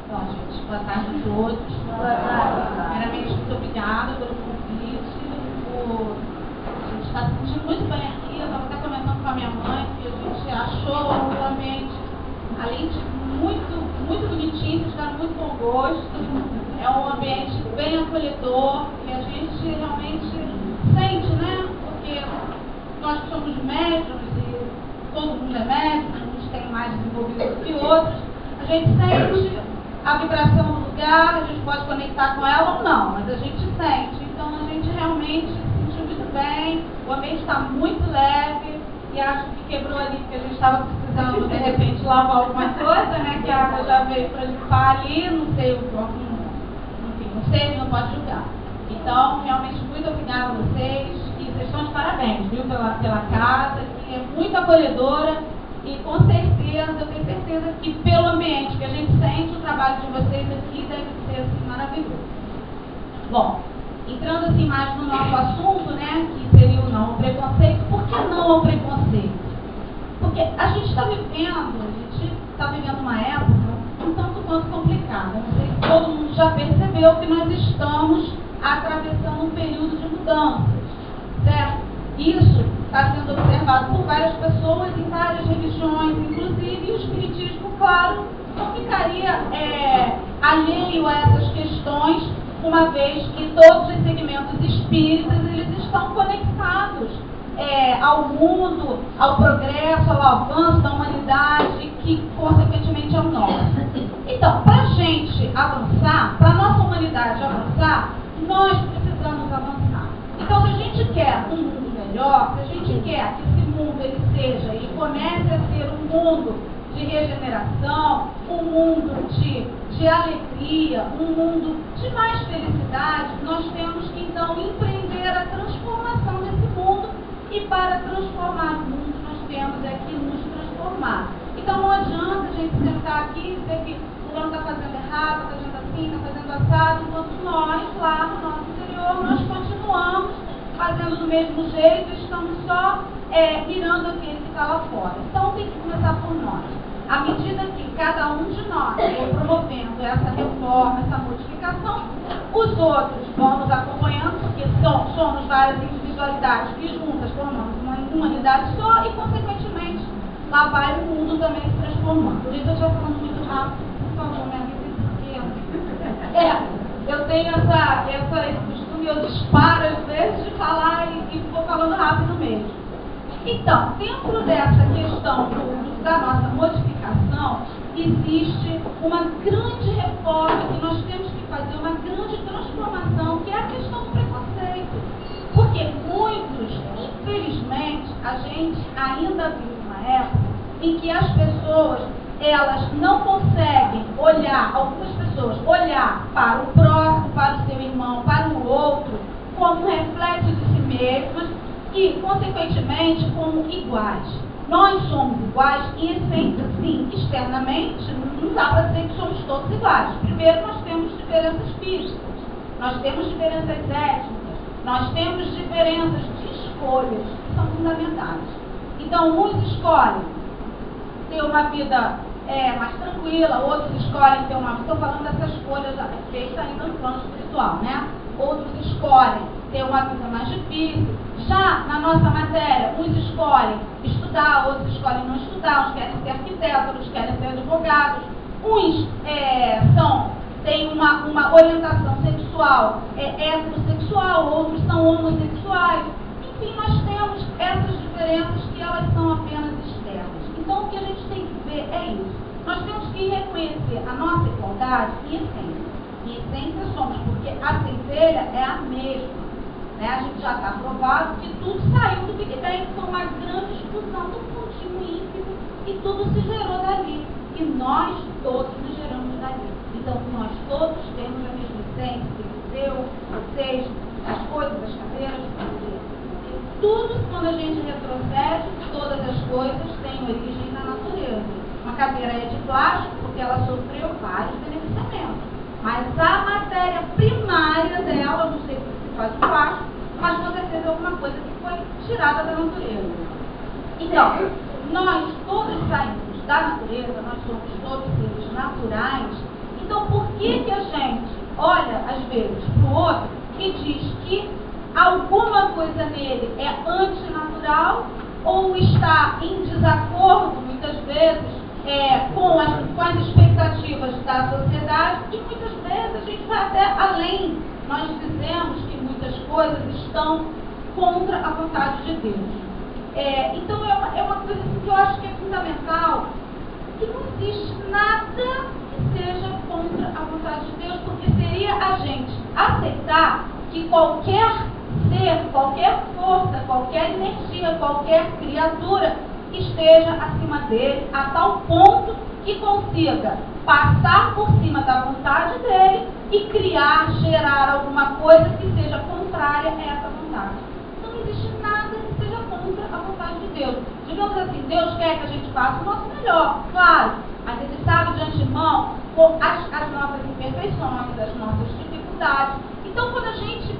Bom, gente, boa tarde a todos. Primeiramente, muito obrigada pelo convite. A gente está se sentindo muito bem aqui. Eu estava até comentando com a minha mãe que a gente achou o ambiente, além de muito bonitinho, vocês ficaram muito bom gosto. É um ambiente bem acolhedor e a gente realmente sente, né? Porque nós que somos médiums e todo mundo é médium, uns têm mais desenvolvido do que outros, a gente sente a vibração do lugar, a gente pode conectar com ela ou não, mas a gente sente. Então a gente realmente se sentiu muito bem, o ambiente está muito leve e acho que quebrou ali porque a gente estava precisando de repente lavar alguma coisa, né? Que a água já veio para limpar ali, não sei o enfim, não sei, não pode julgar. Então, realmente muito obrigada a vocês e vocês estão de parabéns, viu, pela casa, que é muito acolhedora. E com certeza, eu tenho certeza que pelo ambiente que a gente sente, o trabalho de vocês aqui deve ser assim, maravilhoso. Bom, entrando assim mais no nosso assunto, né, que seria o não ao preconceito. Por que não ao preconceito? Porque a gente está vivendo uma época um tanto quanto complicada. Não sei se todo mundo já percebeu que nós estamos atravessando um período de mudanças, certo? Isso está sendo observado por várias pessoas em várias religiões, inclusive, e o Espiritismo, claro, não ficaria alheio a essas questões, uma vez que todos os segmentos espíritas eles estão conectados ao mundo, ao progresso, ao avanço da humanidade, que consequentemente é o nosso. Então, para a gente avançar, para a nossa humanidade avançar, nós precisamos avançar. Então, se a gente quer um mundo melhor, se a gente quer que esse mundo ele seja e comece a ser um mundo de regeneração, um mundo de alegria, um mundo de mais felicidade, nós temos que então empreender a transformação desse mundo e para transformar o mundo nós temos que nos transformar. Então não adianta a gente sentar aqui e dizer que o fulano está fazendo errado, está fazendo assim, está fazendo assado, enquanto nós lá no nosso interior nós continuamos fazendo do mesmo jeito, estamos só mirando aquele que está lá fora. Então tem que começar por nós. À medida que cada um de nós for promovendo essa reforma, essa modificação, os outros vão nos acompanhando, porque somos várias individualidades que juntas formamos uma humanidade só e, consequentemente, lá vai o mundo também se transformando. Por isso eu estou falando muito rápido, por favor, me avise porque eu tenho esse costume, eu disparo às vezes de falar e vou falando rápido mesmo. Então, dentro dessa questão da nossa modificação, existe uma grande reforma que nós temos que fazer, uma grande transformação, que é a questão do preconceito. Porque muitos, infelizmente, a gente ainda vive uma época em que as pessoas, elas não conseguem olhar, algumas pessoas, olhar para o próximo, para o seu irmão, para o outro, como um reflexo de si mesmas e, consequentemente, como iguais. Nós somos iguais em essência, sim. Externamente, não dá para dizer que somos todos iguais. Primeiro, nós temos diferenças físicas, nós temos diferenças étnicas, nós temos diferenças de escolhas que são fundamentais. Então, uns escolhem ter uma vida mais tranquila, outros escolhem ter uma... Estou falando dessa escolha já feita ainda no plano espiritual, né? Outros escolhem ter uma vida mais difícil. Já na nossa matéria, uns escolhem estudar, outros escolhem não estudar, uns querem ser arquitetos, outros querem ser advogados. Uns têm uma orientação sexual heterossexual, outros são homossexuais. Enfim, nós temos essas diferenças que elas são apenas externas. Então, o que a gente tem que ver é isso. Nós temos que reconhecer a nossa igualdade em essência. Em essência somos, porque a centelha é a mesma. Né? A gente já está provado que tudo saiu do Big Bang, foi uma grande explosão do pontinho ínfimo e tudo se gerou dali. E nós todos nos geramos dali. Então, nós todos temos a mesma essência, eu, vocês, as coisas, as cadeiras, tudo, quando a gente retrocede, todas as coisas têm origem na natureza. Uma cadeira é de plástico porque ela sofreu vários beneficiamentos. Mas a matéria primária dela, eu não sei se faz o plástico, mas com certeza é alguma coisa que foi tirada da natureza. Então, nós todos saímos da natureza, nós somos todos seres naturais, Então, por que que a gente olha, às vezes, para o outro e diz que alguma coisa nele é antinatural ou está em desacordo, muitas vezes, com as expectativas da sociedade, e muitas vezes a gente vai até além. Nós dizemos que muitas coisas estão contra a vontade de Deus. Então é uma coisa assim, que eu acho que é fundamental, que não existe nada que seja contra a vontade de Deus, porque seria a gente aceitar que qualquer ser, qualquer força, qualquer energia, qualquer criatura esteja acima dele a tal ponto que consiga passar por cima da vontade dele e criar, gerar alguma coisa que seja contrária a essa vontade. Não existe nada que seja contra a vontade de Deus. Digamos assim, Deus quer que a gente faça o nosso melhor, claro, mas Ele sabe de antemão as nossas imperfeições, as nossas dificuldades. Então, quando a gente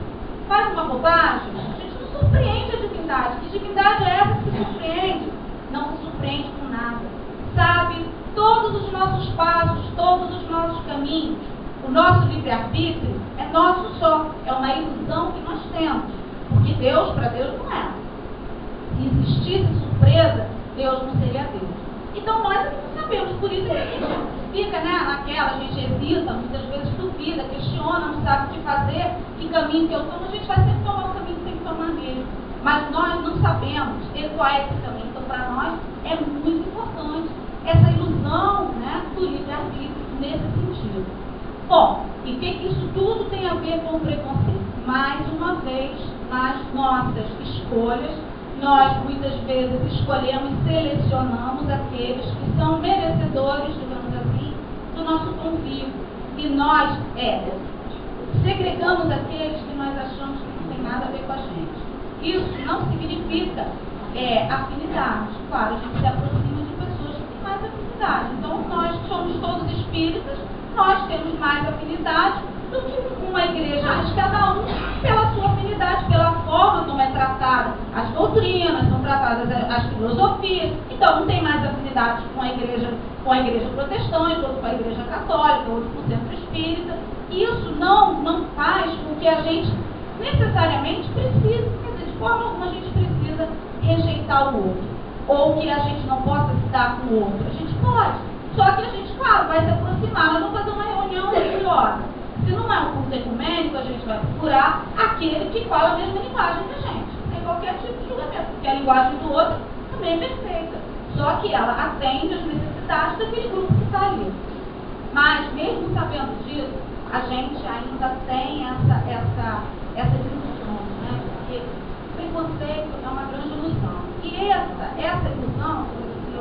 faz uma bobagem, a gente não surpreende a divindade. Que divindade é essa que se surpreende? Não se surpreende com nada. Sabe todos os nossos passos, todos os nossos caminhos. O nosso livre-arbítrio é nosso só. É uma ilusão que nós temos. Porque Deus, para Deus, não é. Se existisse surpresa, Deus não seria Deus. Então nós não sabemos, por isso que a gente fica naquela, a gente hesita, muitas vezes duvida, questiona, não sabe o que fazer, que caminho que eu tomo, a gente vai sempre tomar o caminho que tem que tomar mesmo. Mas nós não sabemos qual é esse caminho. Então, para nós, é muito importante essa ilusão do livre-arbítrio nesse sentido. Bom, e o que isso tudo tem a ver com o preconceito? Mais uma vez, nas nossas escolhas, nós muitas vezes escolhemos e selecionamos aqueles que são merecedores, digamos assim, do nosso convívio. E nós segregamos aqueles que nós achamos que não tem nada a ver com a gente. Isso não significa afinidade. Claro, a gente se aproxima de pessoas que têm mais afinidade. Então, nós que somos todos espíritas, nós temos mais afinidade do que uma igreja, mas cada um pela sua afinidade, pela forma como é tratada as doutrinas, são tratadas as filosofias. Então, um tem mais afinidade com a igreja protestante, outro com a igreja católica, outro com o centro espírita. Isso não faz com que a gente necessariamente precise, de forma alguma a gente precisa rejeitar o outro, ou que a gente não possa se dar com o outro. A gente pode, só que a gente, claro, vai se aproximar. Nós vamos fazer uma reunião religiosa. Se não é um curso ecumênico, a gente vai procurar aquele que fala a mesma linguagem que a gente. Sem qualquer tipo de julgamento, porque a linguagem do outro também é perfeita. Só que ela atende às necessidades daquele grupo que está ali. Mas, mesmo sabendo disso, a gente ainda tem essa ilusão, porque preconceito é uma grande ilusão. E essa ilusão,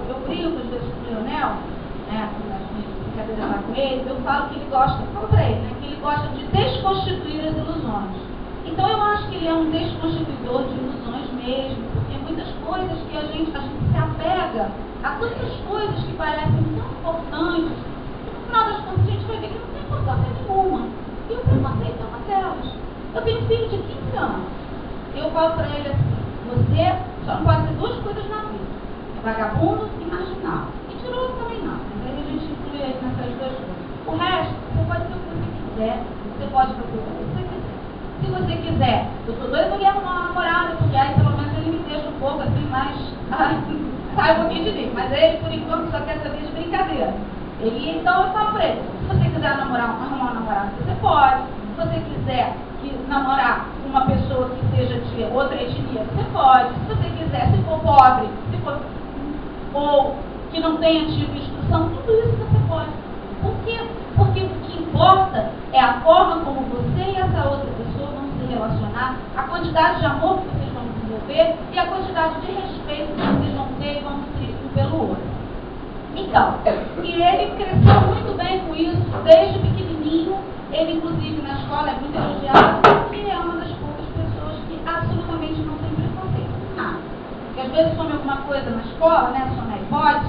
eu brinco às vezes com o Leonel, nas minhas brincadeiras lá com ele, eu falo que ele gosta, falo pra ele, que ele gosta de desconstituir as ilusões. Então eu acho que ele é um desconstituidor de ilusões mesmo, porque muitas coisas que a gente se apega a tantas coisas que parecem tão importantes, e no final das contas a gente vai ver que não tem importância nenhuma. E o preconceito é uma delas. Eu tenho um filho de 15 anos. Eu falo pra ele assim, você só não pode ser duas coisas na vida. Vagabundo e marginal. Mentiroso também não. Mas aí a gente inclui aí nessas duas coisas. O resto, você pode ser o que você quiser. Você pode fazer o que você quiser. Se você quiser, eu sou doida pra arrumar uma namorada, porque aí pelo menos ele me deixa um pouco assim, mais sai um pouquinho de mim. Mas ele, por enquanto, só quer saber de brincadeira. Então eu falo pra ele, se você quiser arrumar uma namorada, você pode. Se você quiser namorar com uma pessoa que seja de outra etnia, você pode. Se você quiser, se for pobre, ou que não tenha tido instrução, tudo isso você pode. Por quê? Porque o que importa é a forma como você e essa outra pessoa vão se relacionar, a quantidade de amor que vocês vão desenvolver e a quantidade de respeito que vocês vão ter e vão nutrir um pelo outro. Então, e ele cresceu muito bem com isso, desde pequenininho. Ele, inclusive, na escola é muito elogiado, porque é uma das poucas pessoas que absolutamente não tem preconceito com nada. Porque às vezes some alguma coisa na escola, some iPod,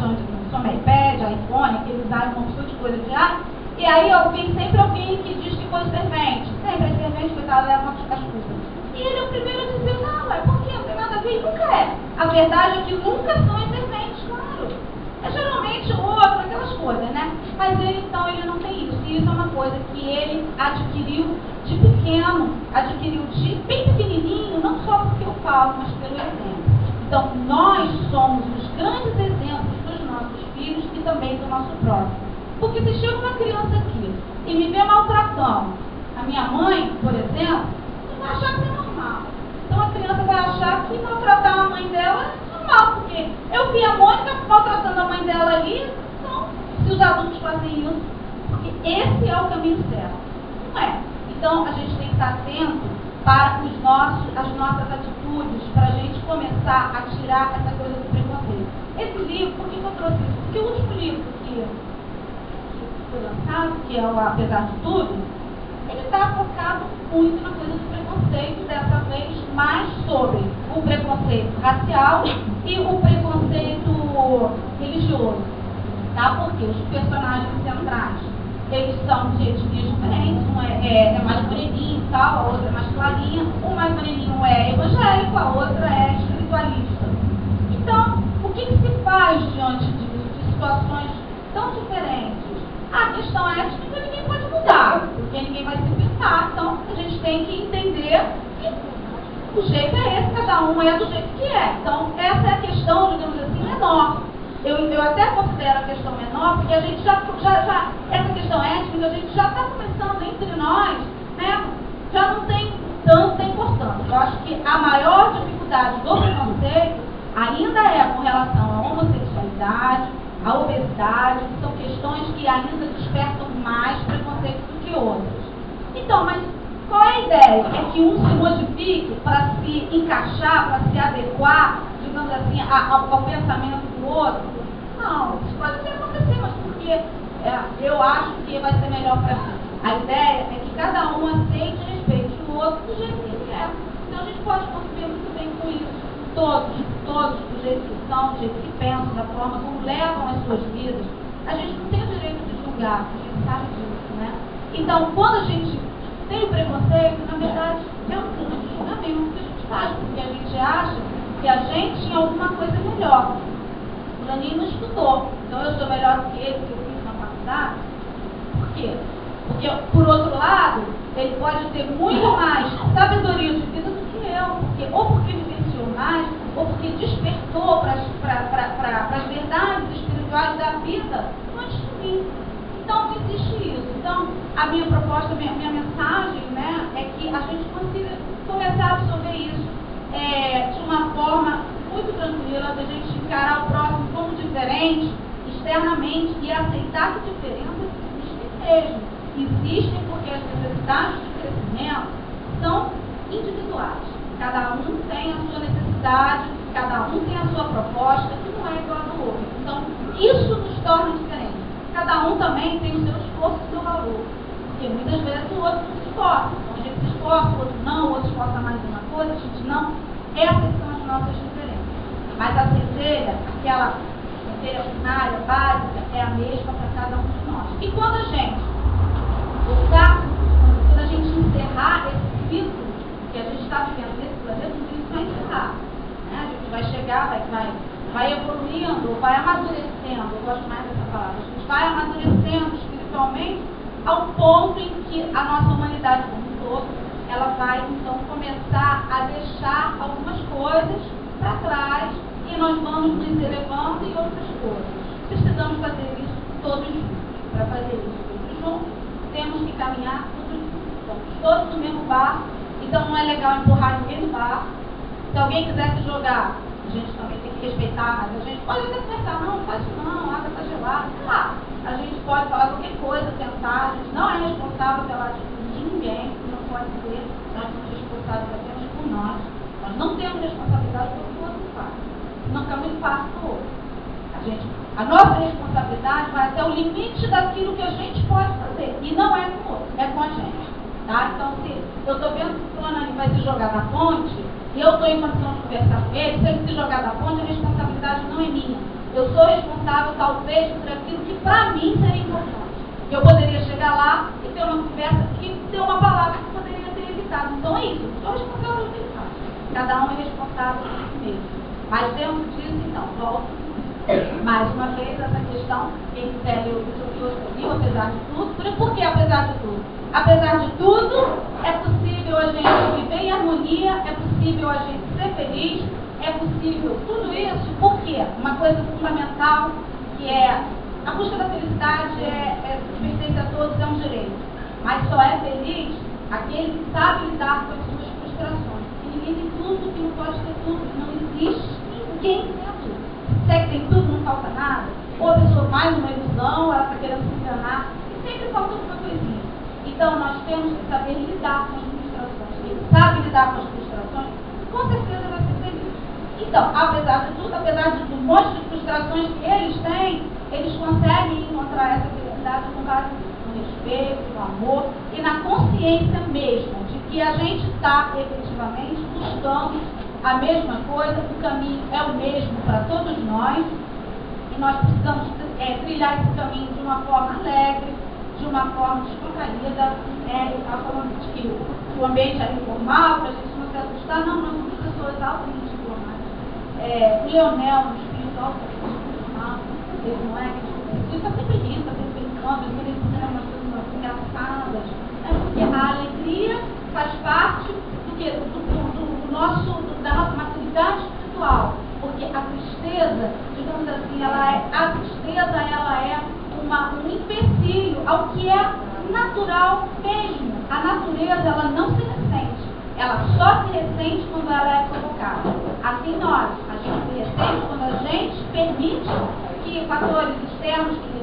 some iPad, iPhone, que eles usam uma opção de coisa de ar, e aí sempre alguém que diz que foi servente. Sempre é servente, coitado, leva as culpas. E ele é o primeiro a dizer, não, por quê? Não tem nada a ver, e nunca é. A verdade é que nunca são as serventes, claro. É geralmente o outro, aquelas coisas, né? Mas ele, então, ele não tem isso. E isso é uma coisa que ele adquiriu de pequeno, adquiriu de bem pequenininho, não só porque eu falo, mas pelo exemplo. Então, nós somos os grandes exemplos dos nossos filhos e também do nosso próximo. Porque se chega uma criança aqui e me vê maltratando a minha mãe, por exemplo, não vai achar que é normal. Então, a criança vai achar que maltratar a mãe dela é normal, porque eu vi a Mônica maltratando a mãe dela ali, então, se os adultos fazem isso, porque esse é o caminho certo. Não é. Então, a gente tem que estar atento para as nossas atitudes, para a gente começar a tirar essa coisa do preconceito. Esse livro, por que eu trouxe isso? Porque o último livro que foi lançado, que é o Apesar de Tudo, ele está focado muito na coisa do preconceito, dessa vez mais sobre o preconceito racial e o preconceito religioso, tá? Porque os personagens centrais, eles são de etnias diferentes, um é mais moreninho e tal, a outra é mais clarinha, o mais moreninho é evangélico, a outra é espiritualista. Então, o que se faz diante disso, de situações tão diferentes? A questão étnica ninguém pode mudar, porque ninguém vai se pintar, então a gente tem que entender que o jeito é esse, cada um é do jeito que é. Então, essa é a questão, digamos assim, menor. Eu até considero a questão menor, porque a gente essa questão étnica, a gente já está começando entre nós, né? Já não tem tanta importância. Eu acho que a maior dificuldade do preconceito ainda é com relação à homossexualidade, à obesidade, que são questões que ainda despertam mais preconceito do que outras. Então, mas qual é a ideia? É que um se modifique para se encaixar, para se adequar, digamos assim, ao pensamento do outro? Não, isso pode até acontecer, mas porque eu acho que vai ser melhor para mim. A ideia é que cada um aceite e respeite o outro do jeito que ele é. Então a gente pode conviver muito bem com isso. Todos do jeito que são, do jeito que pensam, da forma como levam as suas vidas. A gente não tem o direito de julgar, a gente sabe disso, né? Então, quando a gente tem o preconceito, na verdade, é um grande julgamento que a gente faz, porque a gente acha que a gente tinha alguma coisa melhor. O Janinho não estudou, então eu sou melhor do que ele, que eu fiz na faculdade. Por quê? Porque, por outro lado, ele pode ter muito mais sabedoria de vida do que eu, ou porque vivenciou mais, ou porque despertou para as verdades espirituais da vida antes de mim. Então, existe isso. Então, a minha proposta, minha mensagem, né, é que a gente consiga começar a absorver isso de uma forma muito tranquila, da gente encarar o próximo como diferente, externamente, e aceitar que diferenças existem mesmo. Existem porque as necessidades de crescimento são individuais. Cada um tem a sua necessidade, cada um tem a sua proposta, que não é igual ao do outro. Então, isso nos torna diferentes. Cada um também tem o seu esforço e o seu valor. Porque muitas vezes o outro não se esforça. Então, a gente se esforça, o outro não, o outro esforça mais uma coisa, a gente não. Essas são as nossas diferenças. Mas a centelha, aquela centelha primária, básica, é a mesma para cada um de nós. E quando a gente voltar, quando a gente encerrar esse ciclo que a gente está vivendo nesse planeta, o ciclo vai encerrar. Né? A gente vai chegar, vai evoluindo, vai amadurecendo, eu gosto mais dessa palavra, a gente vai amadurecendo espiritualmente ao ponto em que a nossa humanidade como um todo, ela vai então começar a deixar algumas coisas para trás e nós vamos nos elevando em outras coisas. Precisamos fazer isso todos juntos. Para fazer isso todos juntos, temos que caminhar todos juntos. Estamos todos no mesmo barco, então não é legal empurrar ninguém no barco. Se alguém quiser se jogar, a gente também tem que respeitar, mas a gente pode até conversar, não faz isso não, a água está gelada, sei lá. A gente pode falar qualquer coisa, tentar, a gente não é responsável pela atitude de ninguém, não pode ser, nós somos responsáveis apenas por nós. Nós não temos responsabilidade pelo que o outro faz, senão fica muito fácil para o outro. A nossa responsabilidade vai até o limite daquilo que a gente pode fazer, e não é com o outro, é com a gente. Tá? Então, se eu estou vendo que o fulano ali vai se jogar na ponte, e eu estou em condição de conversar com ele, se ele se jogar na ponte, a responsabilidade não é minha. Eu sou responsável, talvez, por aquilo que para mim seria importante. Eu poderia chegar lá e ter uma conversa e ter uma palavra que poderia ter evitado. Então é isso, eu sou responsável pelo que ele faz. Cada um é responsável por si mesmo. Mas dentro disso, então, volto Mais uma vez, essa questão, quem quiser ler o que eu escrevi, apesar de tudo. Por que apesar de tudo? Apesar de tudo, é possível a gente viver em harmonia, é possível a gente ser feliz, é possível tudo isso, porque uma coisa fundamental, que é a busca da felicidade, pertence a todos, é um direito. Mas só é feliz aquele que sabe lidar com as suas frustrações. E ninguém tem tudo, que não pode ter tudo, não existe ninguém tem tudo. Se é que tem tudo, não falta nada. Ou a pessoa mais uma ilusão, ela está querendo se enganar, e sempre falta alguma coisinha. Então, nós temos que saber lidar com as frustrações. Quem sabe lidar com as frustrações, com certeza vai ser feliz. Então, apesar de tudo, apesar de um monte de frustrações que eles têm, eles conseguem encontrar essa felicidade com base no respeito, no amor e na consciência mesmo de que a gente está efetivamente buscando a mesma coisa, o caminho é o mesmo para todos nós e nós precisamos trilhar esse caminho de uma forma alegre, de uma forma descontraída, a forma de que o ambiente é informal, para a gente não se assustar. Não, nós somos pessoas altamente informais. O Leonel, no espírito altamente informal, ele não é, ele está sempre rindo, está sempre brincando, ele ensina umas coisas engraçadas, porque a alegria faz parte da nossa maturidade espiritual, porque a tristeza, digamos assim, a tristeza é um empecilho ao que é natural mesmo. A natureza, ela não se ressente, ela só se ressente quando ela é provocada. Assim nós, a gente se ressente quando a gente permite que fatores externos que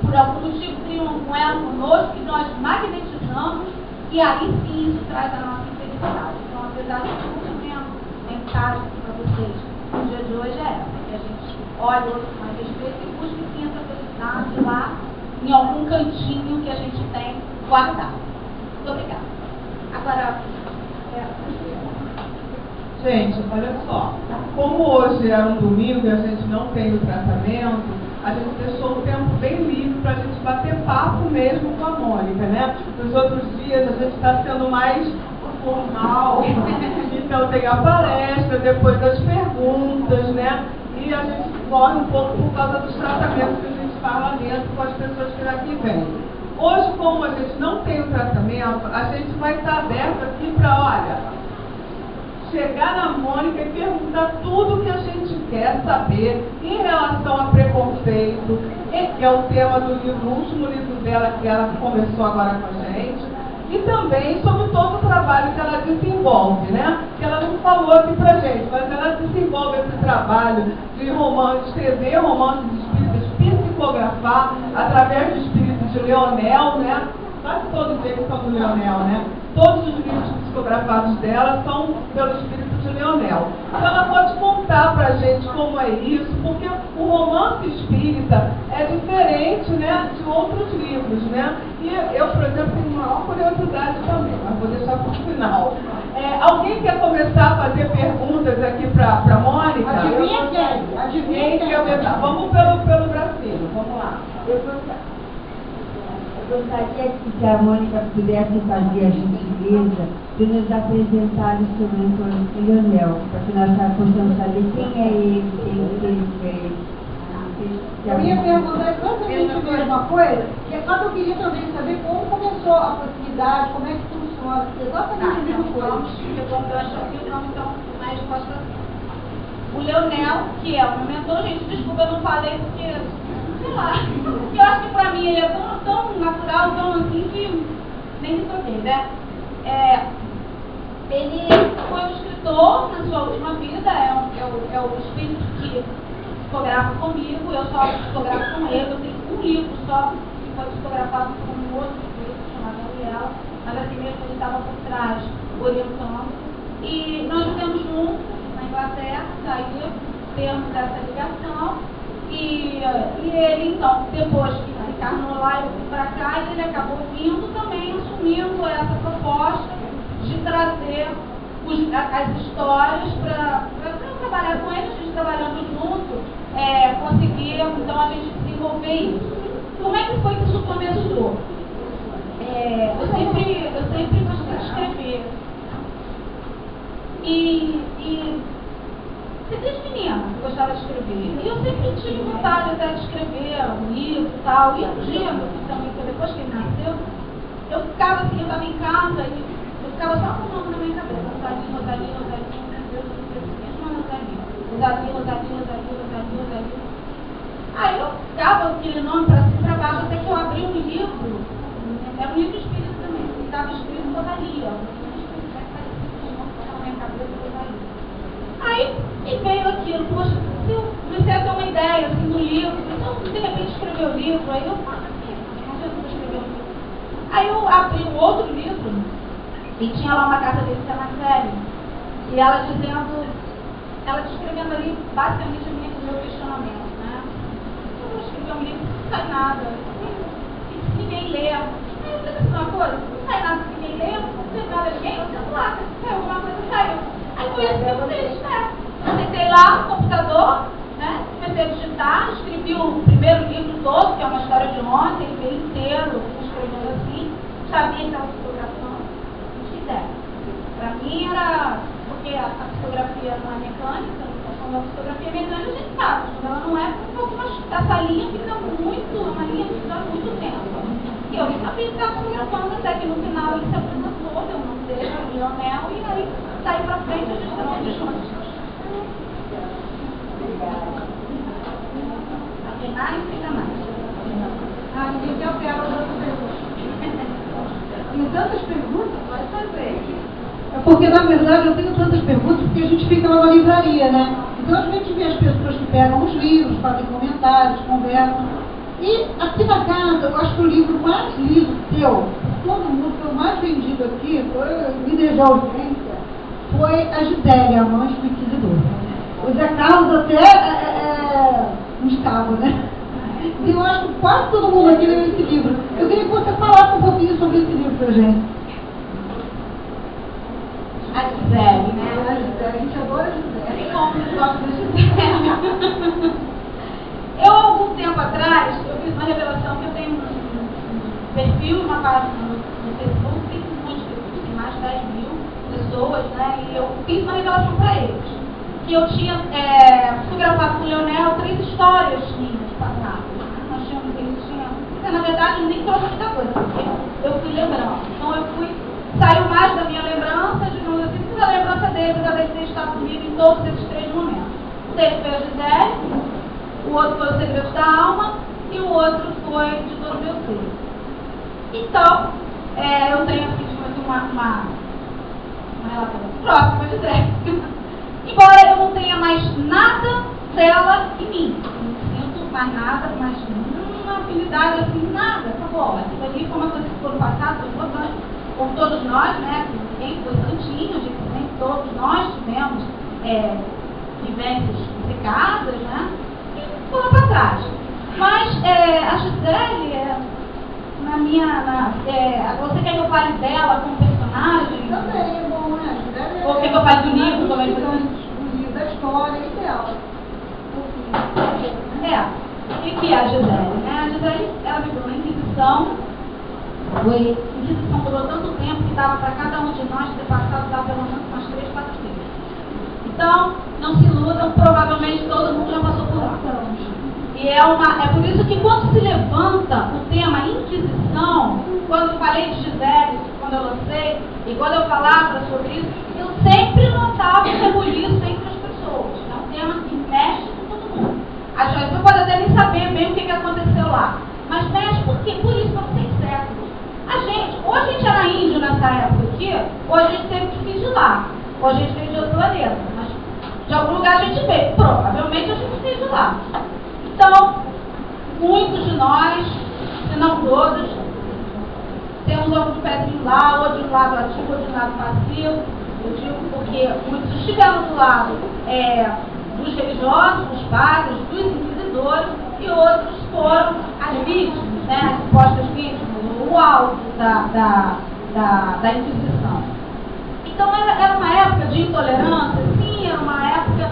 por algum motivo criam um elo conosco, que nós magnetizamos, e aí sim isso traz a nossa infelicidade. Então, apesar de tudo, a mensagem para vocês no dia de hoje é essa, que a gente olhe outro com mais respeito e busque sim essa felicidade lá em algum cantinho que a gente tem guardado. Muito obrigada. Agora, gente, olha só, como hoje é um domingo e a gente não tem o tratamento, a gente deixou o tempo bem livre para a gente bater papo mesmo com a Mônica, né? Nos outros dias a gente está sendo mais formal, então tem a palestra, depois as perguntas, né? E a gente corre um pouco por causa dos tratamentos que a gente faz lá dentro com as pessoas que aqui vêm. Hoje, como a gente não tem o tratamento, a gente vai estar aberto aqui para, olha, chegar na Mônica e perguntar tudo o que a gente quer saber em relação a preconceito, que é o tema do livro, o último livro dela, que ela começou agora com a gente, e também sobre todo o trabalho que ela desenvolve, né? Que ela não falou aqui pra gente, mas ela desenvolve esse trabalho de romance, escrever romances espíritas, psicografar através do espírito de Leonel, né? Quase todos eles são do Leonel, né? Todos os livros psicografados dela são pelo espírito de Leonel. Então ela pode contar pra gente como é isso, porque o romance espírita é diferente, né, de outros livros, né? E eu, por exemplo, tenho maior curiosidade também, mas vou deixar para o final. Alguém quer começar a fazer perguntas aqui para Mônica? Adivinha quem? Adivinha quem? Vamos pelo bracinho, vamos lá. Eu gostaria que se a Mônica pudesse fazer a gentileza de nos apresentar o seu mentor Leonel, para que nós possamos saber quem é ele, quem fez. Eu ia perguntar exatamente a mesma coisa, só que eu queria também saber como começou a proximidade, como é que funciona, exatamente a mesma coisa. Eu acho que vamos então na resposta assim. O Leonel, que é o meu mentor, gente, desculpa, eu não falei porque, sei lá, eu acho que pra mim ele é tão natural, tão assim, que nem me toquei, né? Ele foi um escritor na sua última vida, é o espírito que psicografa comigo, eu só psicografo com ele, eu tenho um livro só que foi psicografado com um outro espírito chamado Gabriela, mas assim mesmo ele estava por trás, orientando. E nós vivemos juntos na Inglaterra, daí temos essa ligação. E ele, então, depois que encarnou lá, eu fui para cá e ele acabou vindo também, assumindo essa proposta de trazer as histórias para trabalhar com ele, a gente trabalhando junto, conseguir, então, a gente desenvolver isso. Como é que foi que isso começou? Eu sempre gostei de escrever. E desde menina, eu gostava de escrever. E eu sempre tive vontade até de escrever um livro e tal. E um dia, também, depois que ele nasceu, eu ficava assim, eu estava em casa e eu ficava só com o nome na minha cabeça. Rosalie, Rosalie, Rosalie, meu Deus, eu não sei o que é Rosalie. Rosalie, Rosalie, Rosalie, Rosalie, Rosalie. Aí eu ficava aquele nome para cima e para baixo, até que eu abri um livro, era um livro espírita também, que estava escrito Rosalie. Aí me veio aquilo, poxa, se eu comecei a ter uma ideia assim, do livro, então de repente escrever o livro, aí eu faço assim, não sei se eu vou escrever um livro. Aí eu abri um outro livro e tinha lá uma carta dele que era série, e ela dizendo, ela descrevendo ali basicamente o meu questionamento, né? Eu vou escrever um livro, não sai nada, e se ninguém lê, aí eu falei assim, uma coisa, não sai nada se ninguém lê, não tem nada a ninguém, eu sento lá, se alguma coisa saiu. Aí foi isso que eu fiz, né? Eu sentei lá no computador, né? Comecei a digitar, escrevi o primeiro livro todo, que é uma história de ontem, ele veio inteiro, escrevendo assim, sabia que estava fotografando, não tinha ideia. Para mim era, porque a fotografia não é mecânica, quando a fotografia é mecânica a gente sabe, quando ela não é, essa linha fica muito, uma linha que fica muito tempo. E eu sabia que estava fotografando, até que no final ele se apresentou, deu o nome dele, o Lionel, e aí saí pra frente a gente não deixou. Apenar e fica mais. Ah, então eu quero outra pergunta. Tem tantas perguntas? Pode fazer. É porque, na verdade, eu tenho tantas perguntas porque a gente fica lá na livraria, né? Então a gente vê as pessoas que pegam os livros, fazem comentários, conversam. E aqui na casa, eu acho que o livro mais lido teu, todo mundo que eu mais vendido aqui, foi Líder de Ausência, foi a Gisele, a mãe do Inquisidor. O Zé Carlos até não estava, né? E eu acho que quase todo mundo aqui leu esse livro. Eu queria que você falasse um pouquinho sobre esse livro pra gente. A Gisele, né? A Gisele, a gente adora a Gisele. Como eu gosto da Gisele. Eu, há algum tempo atrás, eu fiz uma revelação que eu tenho um perfil, uma página no Facebook, tem muitos pessoas, tem mais de 10 mil pessoas, né? E eu fiz uma revelação para eles. Que eu tinha fotografado com o Leonel 3 histórias minhas passadas. Nós tínhamos, eles tinham. Na verdade, nem trouxe muita coisa, porque eu fui lembrando. Então eu saiu mais da minha lembrança, digamos assim, do que da lembrança deles, da de ter estado comigo em todos esses 3 momentos. Um deles foi a Gisele, o outro foi o Segredo da Alma e o outro foi de todo o meu ser. Então, eu tenho assim, uma relação próxima com a Gisele. Embora eu não tenha mais nada dela em mim. Não sinto mais nada, mais nenhuma afinidade assim, nada. Acabou. Aquilo ali foi uma coisa que foi no passado, foi importante. Como todos nós, né? Ninguém foi santinho, a gente nem todos nós tivemos vivências complicadas, né? E foram para trás. Mas a Gisele, você quer que eu fale dela como personagem? Também é bom, né? Ou quer que eu fale do livro? Como é que o livro, da história e dela. O que é a Gisele? A Gisele, ela viveu na Inquisição. A Inquisição durou tanto tempo que dava para cada um de nós ter passado pelo menos umas 3, 4 vezes. Então, não se iludam, provavelmente todo mundo já passou por lá. E é por isso que quando se levanta o tema Inquisição, quando eu falei de Gisele, quando eu lancei, e quando eu falava sobre isso, eu sempre notava o rebuliço entre as pessoas. É um tema que mexe com todo mundo. A Joyce pode até nem saber bem o que aconteceu lá. Mas mexe por quê? Por isso, por 6 séculos. Ou a gente era índio nessa época aqui, ou a gente teve que vir de lá. Ou a gente veio de outro planeta. Mas de algum lugar a gente veio. Provavelmente a gente veio de lá. Então, muitos de nós, se não todos, temos algum pezinho lá, ou de um lado ativo, ou de um lado passivo. Eu digo porque muitos estiveram do lado dos religiosos, dos padres, dos inquisidores, e outros foram as vítimas, né, as supostas vítimas, o alvo da Inquisição. Então era uma época de intolerância, sim, era uma época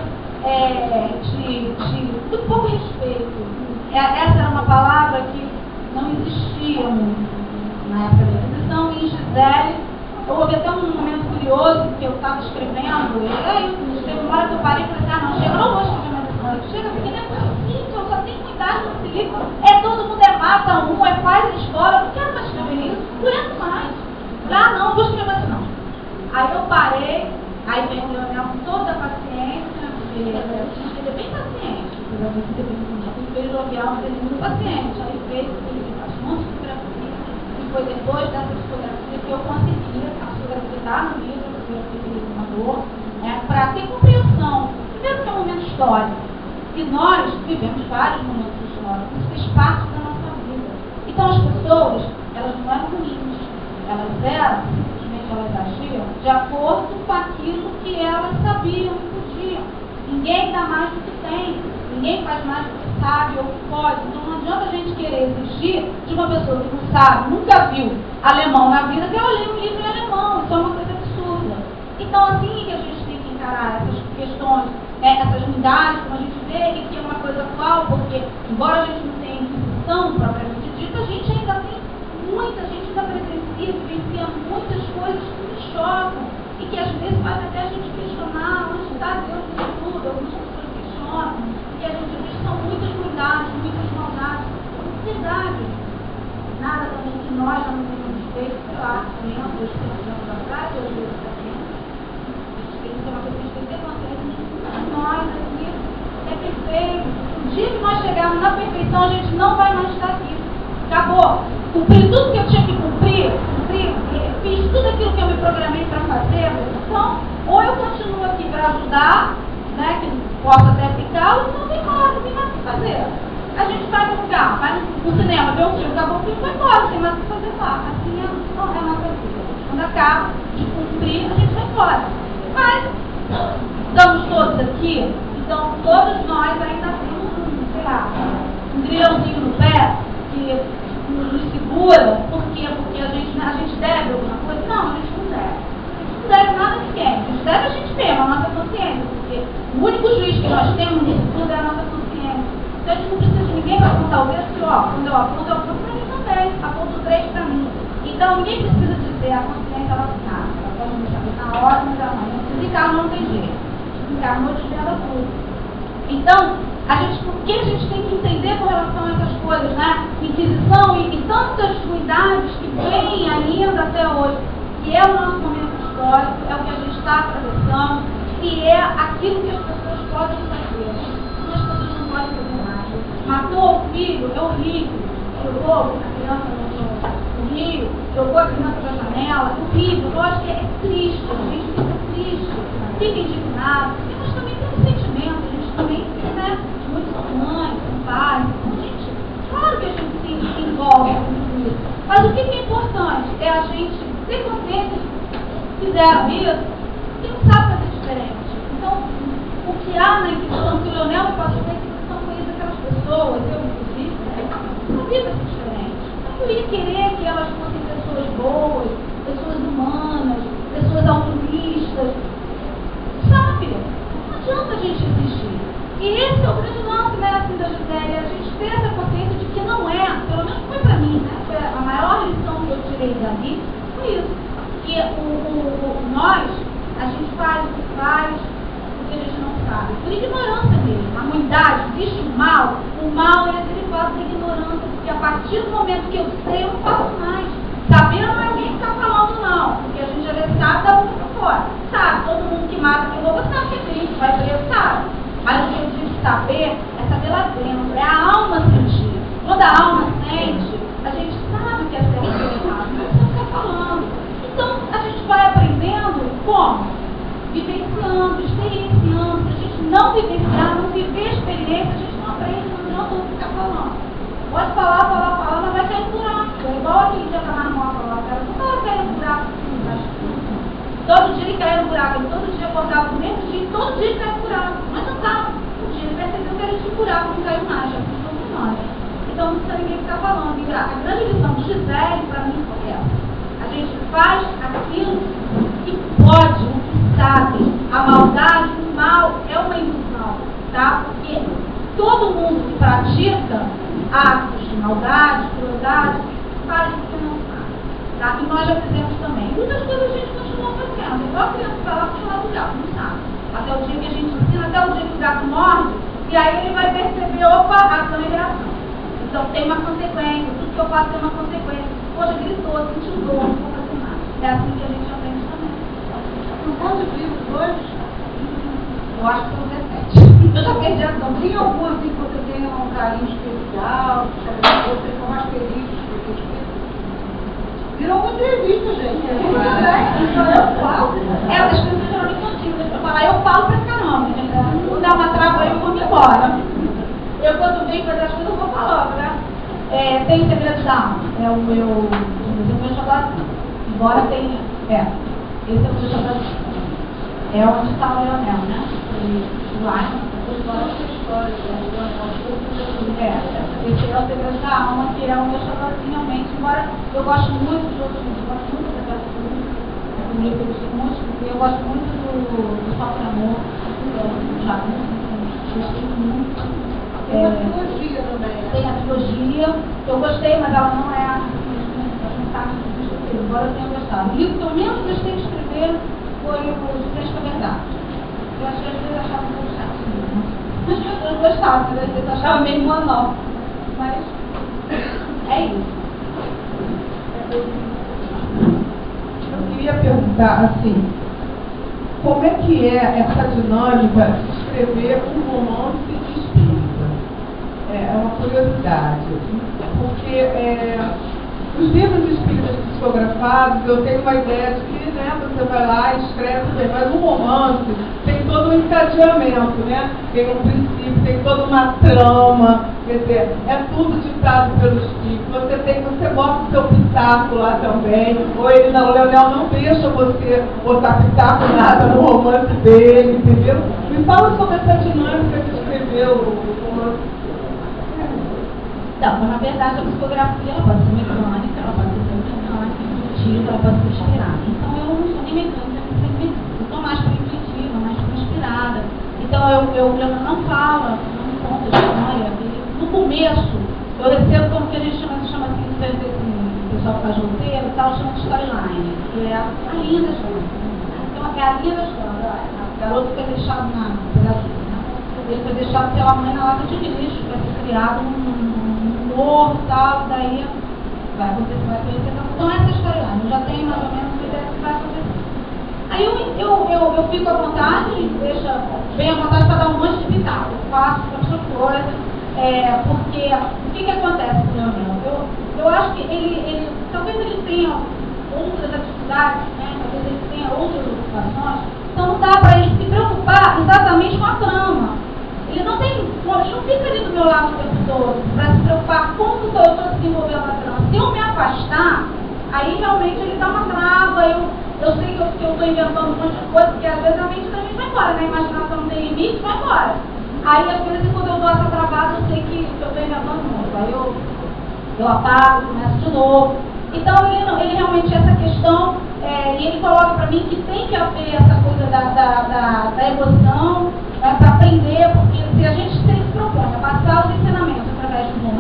de muito pouco respeito. Essa era uma palavra que não existia muito na época da Inquisição, e em Gisele, houve até um momento curioso, porque eu estava escrevendo, e aí teve uma hora que eu parei e falei assim, não, chega, eu não vou escrever mais esse livro. Chega, porque não é possível, eu só tenho cuidado nesse livro. Todo mundo é mata um, é faz a escola, eu não quero mais escrever isso, não aguento mais. Não vou escrever assim não. Aí eu parei, aí veio o Leonel com toda a paciência, porque ele é bem paciente, ele fez jovial, mas ele é muito paciente. Aí fez um monte de fotografia, e foi depois dessa fotografia que eu consegui, a fotografia está no livro, a fotografia que ele mandou, para ter compreensão. Primeiro que é um momento histórico, e nós vivemos vários momentos históricos, isso fez parte da nossa vida. Então as pessoas, elas não eram ruins, elas eram, simplesmente elas agiam de acordo com aquilo que elas sabiam e podiam. Ninguém dá mais do que tem, ninguém faz mais do que sabe ou que pode. Então não adianta a gente querer exigir de uma pessoa que não sabe, nunca viu alemão na vida, que ela lê um livro em alemão. Isso é uma coisa absurda. Então assim que a gente tem que encarar essas questões, essas unidades, como a gente vê, e que é uma coisa atual, porque embora a gente não tenha inquisição propriamente dita, a gente ainda tem muita gente ainda presencia, vivencia muitas coisas que nos chocam e que às vezes faz até a gente questionar onde está Deus nisso tudo. Algumas pessoas questionam, porque a gente vê que são muitas ruindades, muitas maldades, verdade. Nada também que nós já não tenhamos feito, sei lá, 500, 200 anos atrás, ou 2 vezes atrás. Tem que ser uma coisa que a gente tem que ter consciência de nós aqui é perfeito. O dia que nós chegarmos na perfeição, a gente não vai mais estar aqui. Acabou. Cumpri tudo que eu tinha que cumprir, fiz tudo aquilo que eu me programei para fazer. Então, ou eu continuo aqui para ajudar, né, que posso até ficar, ou então vem embora, não tem mais o que fazer. A gente vai no lugar, vai no cinema, vê um filme, acabou o filme, vai embora, não tem mais o que fazer lá. Assim é a nossa vida. Quando acaba de cumprir, a gente vai embora. Mas estamos todos aqui, então todos nós ainda temos sei lá, um grilhãozinho no pé que nos segura. Por quê? Porque a gente deve alguma coisa? Não, a gente não deve. A gente não deve nada a ninguém. A gente deve a gente mesmo, a nossa consciência. Porque o único juiz que nós temos nisso tudo é a nossa consciência. Então a gente não precisa de ninguém para apontar o dedo, porque quando eu aponto para mim também. Aponto 3 para mim. Então ninguém precisa dizer a consciência ela sabe. Ela pode me saber na hora, mas ela não. Se encarnou, não tem jeito. Se encarnou, desvela tudo. Então, o que a gente tem que entender com relação a essas coisas, né? Inquisição e tantas ruindades que vêm ainda até hoje, que é o nosso momento histórico, é o que a gente está atravessando, e é aquilo que as pessoas podem fazer. As pessoas não podem fazer mais. Matou o filho, é horrível. Jogou a criança no rio, jogou a criança da janela, horrível. Lógico que é triste, a gente fica triste, fica indignado, mas também tem um sentimento, a gente também, né? Muitos são mães, são pais, então, gente, claro que a gente se envolve com isso. Mas o que é importante é a gente ter consciência que fizeram isso e não sabe fazer diferente. Então, o que há na Inquisição, que o Leonel me passou na Inquisição foi isso, aquelas pessoas, eu inclusive, não sabia fazer diferente. Eu ia querer que elas fossem pessoas boas, pessoas humanas, pessoas altruístas, sabe? Não adianta a gente exigir. E esse é o grande lance, né, assim, da Gisele, a gente ter essa consciência de que não é, pelo menos foi para mim, né, foi a maior lição que eu tirei dali, foi isso. Que nós, a gente faz o que faz porque a gente não sabe, por ignorância mesmo. A ruindade, existe o mal é derivado da ignorância, porque a partir do momento que eu sei, eu não faço mais. Saber não é alguém que está falando, não, porque a gente às vezes sabe da boca para fora. Sabe, todo mundo que mata, que rouba, sabe que é triste, vai preso, sabe. Mas o que eu preciso saber é saber lá dentro, é a alma sentir. Quando a alma sente, a gente sabe o que é certo e o que é errado, não precisa ficar falando. Então, a gente vai aprendendo como? Vivenciando, experienciando. Se a gente não vivenciar, não viver a experiência, a gente não aprende, não adianta ficar falando. Pode falar, mas vai cair no buraco. É igual aquele dia que a Manuel falou, cara, não estava caindo no buraco assim, todo dia ele caía no buraco, ele todo dia acordava no mesmo dia, todo dia ele caía no buraco. Mas não estava. Um dia ele percebeu que era de buraco, não caiu mais, já funcionou com nós. Então não precisa ninguém ficar falando. E a grande lição de Gisele, para mim, foi essa. A gente faz aquilo que pode, o que sabe. A maldade, o mal é uma ilusão, tá? Porque todo mundo que pratica atos de maldade, crueldade, faz o que não sabe. Tá? E nós já fizemos também. Muitas coisas a gente continua fazendo. Igual a criança vai lá puxar do gato, não sabe. Até o dia que a gente ensina, até o dia que o gato morde, e aí ele vai perceber, opa, ação e reação. Então tem uma consequência, tudo que eu faço tem uma consequência. Poxa, gritou, sentiu dor, não vou fazer nada. É assim que a gente aprende também. São quantos livros hoje? Eu acho que são 17. Eu já perdi a conta. Tem algum assim que você tenha um carinho especial, que você tem mais feliz? Virou uma entrevista, gente. Então eu falo. As pessoas geralmente não tinham pra falar, eu falo pra caramba. Não dá uma trava aí, eu vou me embora. Eu, quando venho fazer as coisas, eu vou falando, né? Tem Segredos da Alma. É o meu xodózinho. Embora tenha. Esse é o meu xodózinho. É onde está o Leonel, né? Lá, esse é o Segredo da Alma, que é o meu xodózinho realmente. Embora eu gosto muito de outros livros, eu gosto muito da Casa do livro que eu gostei muito, porque eu gosto muito do Só por Amor, já gostei muito. Tem uma trilogia também, né? Tem a trilogia, eu gostei, mas ela não é não está muito escrever, embora eu tenha gostado. O livro que eu menos gostei de escrever foi o De Frente com a Verdade. Eu achei às vezes achava um pouco chato. As pessoas gostavam, às vezes achava meio monótono. Mas é isso. Eu queria perguntar assim, como é que é essa dinâmica de escrever um romance espírita? É uma curiosidade, porque os livros espíritas psicografados, eu tenho uma ideia de que, né, você vai lá e escreve bem, mas um romance tem todo um encadeamento, né? Tem um princípio, tem toda uma trama, quer dizer, é tudo ditado pelo espírito. Você bota o seu pitaco lá também, ou ele não, o Leonel não deixa você botar pitaco nada no romance dele, entendeu? Me fala sobre essa dinâmica de escrever o romance. Não, mas na verdade a psicografia ela pode ser mecânica, ela pode ser mecânica, intuitiva, ela pode ser inspirada. Então eu não sou nem mecânica, nem intuitiva. Eu estou mais para intuitiva, mais para inspirada. Então eu não falo, não conto a história. No começo, eu recebo como que a gente chama assim, o pessoal que faz roteiro e tal, chama de storyline, que é a linha da história. Então é a linha da história. O garoto foi deixado na pedagogia, né? Ele foi deixado pela mãe na lata de lixo, para ser criado morro e tal, daí vai acontecer, vai acontecer. Então essa história, eu já tenho mais ou menos uma ideia do que vai acontecer. Aí eu fico à vontade, bem à vontade para dar um monte de pitaco, eu faço outra coisa, porque o que acontece com o Leonel? Eu acho que ele talvez ele tenha outras atividades, né? Talvez ele tenha outras ocupações, então não dá para ele se preocupar exatamente com a trama. Ele não fica ali do meu lado o tempo todo para se preocupar como eu estou desenvolvendo a trama. Se eu me afastar, aí realmente ele dá uma trava, eu sei que eu estou inventando um monte de coisa, porque às vezes a mente da gente vai embora, né? A imaginação não tem limite, vai embora. Aí às vezes quando eu dou essa travada, eu sei que eu estou inventando muito. Aí eu apago, começo de novo. Então ele realmente, essa questão, e ele coloca para mim que tem que haver essa coisa da emoção, para aprender, porque se a gente se propõe a passar os ensinamentos através de um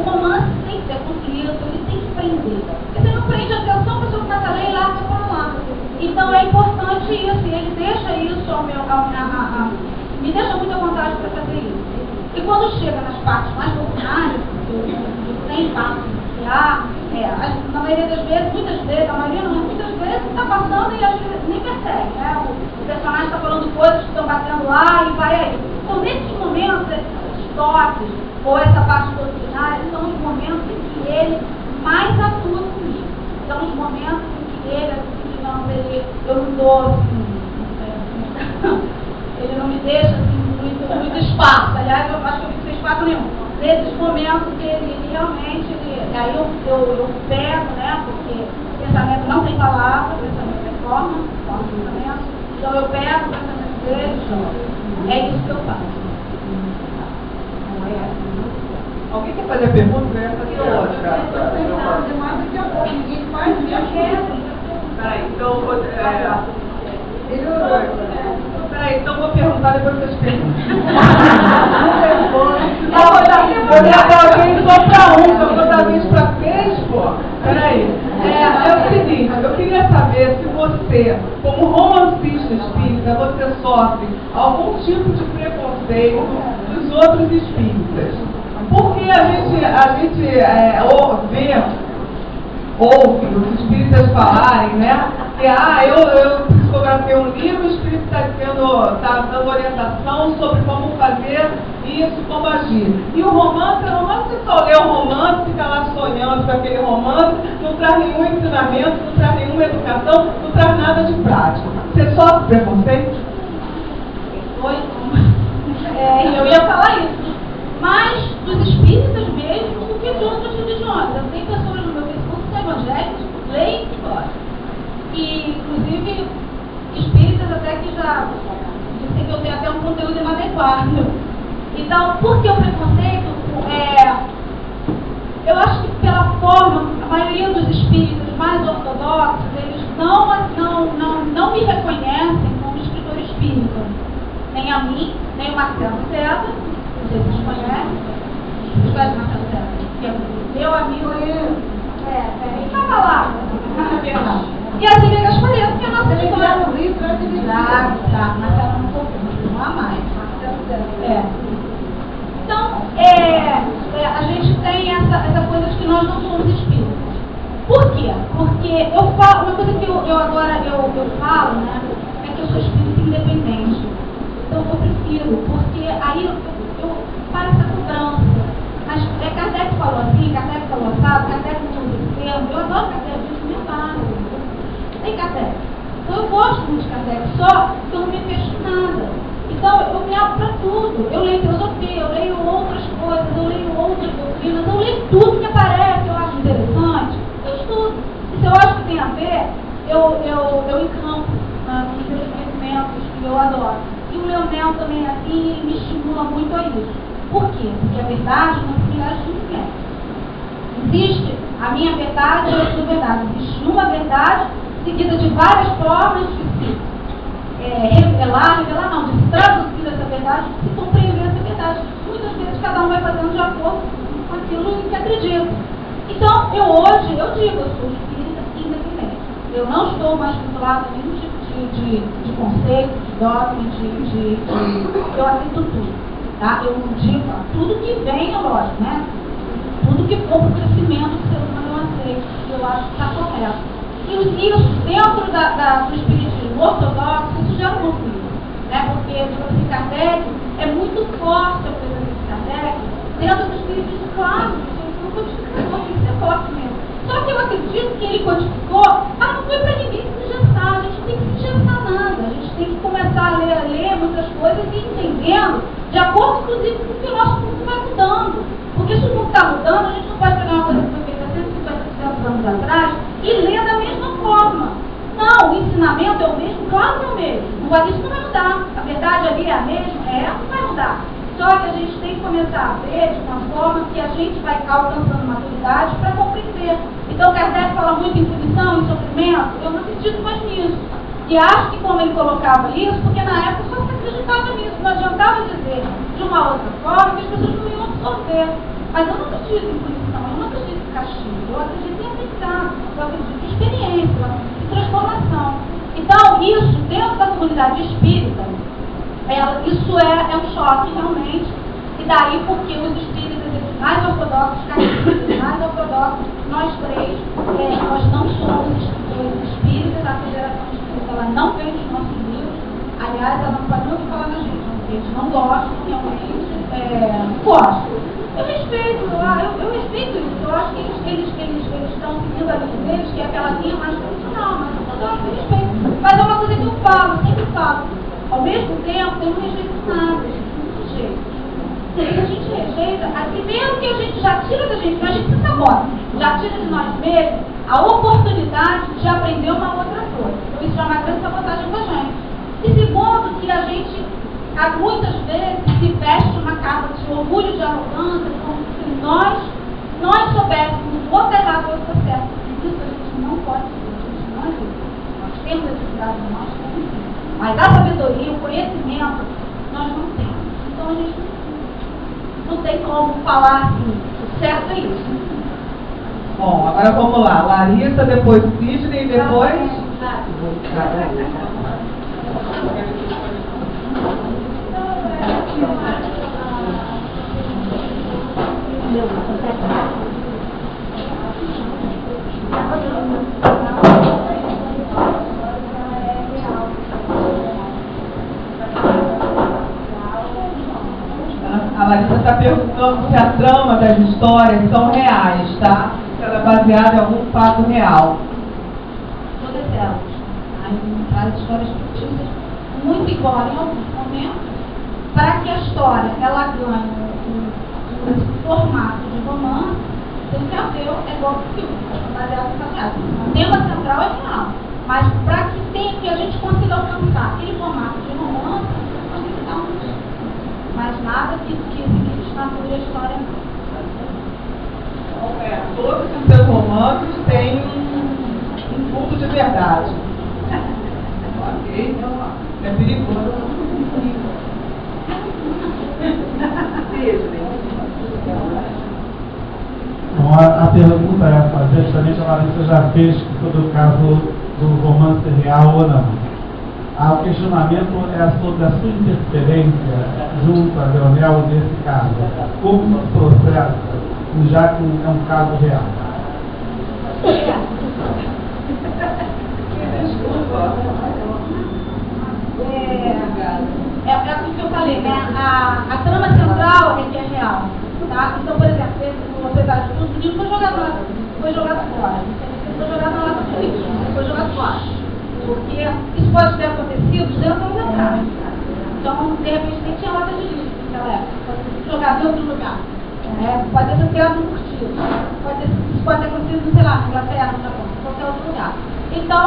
romance tem que ser concluído, ele tem que prender. Porque se não prende a atenção, a pessoa começa a ler e larga para lá. Então é importante isso, e ele deixa isso me deixa muito à vontade para fazer isso. E quando chega nas partes mais populares, eu tenho partes que na maioria das vezes, muitas vezes está passando e às vezes nem percebe, né? O personagem está falando coisas que estão batendo lá e vai aí. Então, nesses momentos, esses toques, ou essa parte doutrinária, são os momentos em que ele mais atua comigo. São os momentos em que ele, assim, digamos, eu não dou, assim, ele não me deixa, assim, muito espaço. Aliás, eu acho que eu não tenho espaço nenhum. Nesses momentos que ele realmente, aí eu pego, né, porque pensamento não tem palavra, pensamento é forma de pensamento. Então eu pego o pensamento dele, é isso que eu faço. Alguém quer fazer a pergunta? Eu ia fazer outra. Peraí, então vou perguntar, depois vocês perguntam. Eu ia dar alguém só para um, então eu vou dar 20 para 3, pô. Peraí. é o seguinte, eu queria saber se você, como romancista espírita, você sofre algum tipo de preconceito dos outros espíritas. Porque a gente ouve os espíritas falarem, né? Que eu psicografei um livro, o espírito está dando orientação sobre como fazer isso, como agir. E o romance você só lê o romance, fica lá sonhando com aquele romance, não traz nenhum ensinamento, não traz nenhuma educação, não traz nada de prático. Você sofre preconceito? Eu ia falar isso. Mas dos espíritas mesmo do que de outras religiões. Eu tenho pessoas no meu Facebook que são evangélicos, leem e gostam. E, inclusive, espíritas até que já dizem que eu tenho até um conteúdo inadequado. Então, por que o preconceito? Eu acho que pela forma, a maioria dos espíritas mais ortodoxos, eles não me reconhecem como escritor espírita. Nem a mim, nem o Marcelo César, não sei se vocês conhecem. Vocês conhecem o Marcelo César? Que é meu amigo, ele estava lá, na verdade. E a Zília Gaspareto, que é a nossa história. Marcelo não sou, não há mais. Então, a gente tem essa coisa de que nós não somos espíritas. Por quê? Porque eu falo, uma coisa que eu falo, né, é que eu sou espírita independente. Então eu prefiro, porque aí eu paro essa cobrança. Mas Kardec falou assim, Kardec falou assado, Kardec não usa esse termo. Eu adoro Kardec, eu me falo. Tem Kardec. Então eu gosto muito de Kardec, só que eu não me fecho nada. Então eu me abro para tudo. Eu leio filosofia, eu leio outras coisas, eu leio outras doutrinas, eu leio tudo que aparece, eu acho interessante, eu estudo. E se eu acho que tem a ver, eu encampo nos meus conhecimentos que eu adoro. E o Leonel também, assim, ele me estimula muito a isso. Por quê? Porque a verdade não se milagre de ninguém. Existe a minha verdade e a sua verdade. Existe uma verdade seguida de várias formas de se revelar não, de se traduzir essa verdade, de se compreender essa verdade. Muitas vezes cada um vai fazendo de acordo com aquilo em que acredita. Então, eu digo, eu sou espírita independente. Eu não estou mais vinculada a nenhum tipo de conceito, de dogma, eu aceito tudo, tá? Eu não digo tudo que vem, é lógico, né? Tudo que for para o crescimento do ser humano eu aceito, eu acho que está correto. E isso, dentro do espiritismo ortodoxo, isso já é um conflito, né? Porque, tipo, Kardec é muito forte a presença de Kardec dentro do espiritismo clássico, não codificador, tem que ser forte mesmo. Só que eu acredito que ele codificou, mas não foi para ninguém se engessar. A gente não tem que se engessar nada. A gente tem que começar a ler muitas coisas e entendendo, de acordo, inclusive, com o que o nosso mundo vai mudando. Porque se o mundo está mudando, a gente não pode pegar uma coisa que foi feita 150 anos atrás e ler da mesma forma. Não, o ensinamento é o mesmo, claro que é o mesmo. Isso não vai mudar. A verdade ali é a mesma, não vai mudar. Só que a gente tem que começar a ver de uma forma que a gente vai alcançando maturidade para compreender. Então, Kardec fala muito em punição, em sofrimento, eu não acredito mais nisso. E acho que como ele colocava isso, porque na época só se acreditava nisso, não adiantava dizer de uma outra forma que as pessoas não iam absorver. Mas eu não acredito em punição, eu não acredito em castigo, eu acredito em aprendizado, eu acredito em experiência, eu acredito em transformação. Então, isso, dentro da comunidade espírita, isso é um choque realmente, e daí porque os espíritas mais ortodoxos, mais ortodoxos, nós três, nós não somos espíritas, a Federação Espírita ela não vem dos nossos livros, aliás, ela não pode nunca falar na gente, porque a gente não gosta, realmente, não gosta. Eu respeito isso, eu acho que eles estão seguindo a linha deles, que é aquela linha mais tradicional, mas eu respeito. Mas é uma coisa que eu falo, sempre falo. Ao mesmo tempo, eu não rejeito nada, não rejeito. A gente rejeita, primeiro que a gente já tira da gente, a gente se sabota, já tira de nós mesmos a oportunidade de aprender uma outra coisa. Então isso já é uma grande sabotagem com a gente. E segundo, que a gente, muitas vezes, se veste uma capa de orgulho, de arrogância, como se nós soubéssemos o outro errado e o outro certo. E isso a gente não pode fazer, a gente não é isso. Nós temos a dificuldade, nós temos isso. Mas a sabedoria, o conhecimento, nós não temos. Então a gente não tem como falar assim, o certo é isso. Bom, Agora vamos lá. Larissa, depois Sidney e depois... A Larissa está perguntando se a trama das histórias são reais, tá? Se ela é baseada em algum fato real. Todas elas. Aí traz histórias fictícias muito iguais em alguns momentos, para que a história ela ganhe um formato de romance, tem que haver, é igual ao filme, baseado em fatos reais. O tema central é real, mas para que a gente consiga alcançar aquele formato de romance, tem que dar mas nada que desnature a história. Todos os seus romances têm um fundo de verdade. Ok? É perigoso. Bom, a pergunta é a fazer, justamente a Larissa já fez sobre o caso do romance real ou não. O questionamento é sobre a sua interferência junto a Leonel nesse caso. Como se processa, já que é um caso real? É o que eu falei, né? A trama central é que é real. Tá? Então, por exemplo, apesar de tudo, o livro foi jogado fora. Foi jogado na lata do lixo, foi jogado fora. Porque isso pode ter acontecido 200 anos atrás. Então, de repente, nem tinha lata de lixo naquela época. Pode ter jogado em outro lugar. Pode ter sido criado no curtido. Isso pode ter acontecido, sei lá, na Inglaterra, no Japão, em qualquer outro lugar. Então,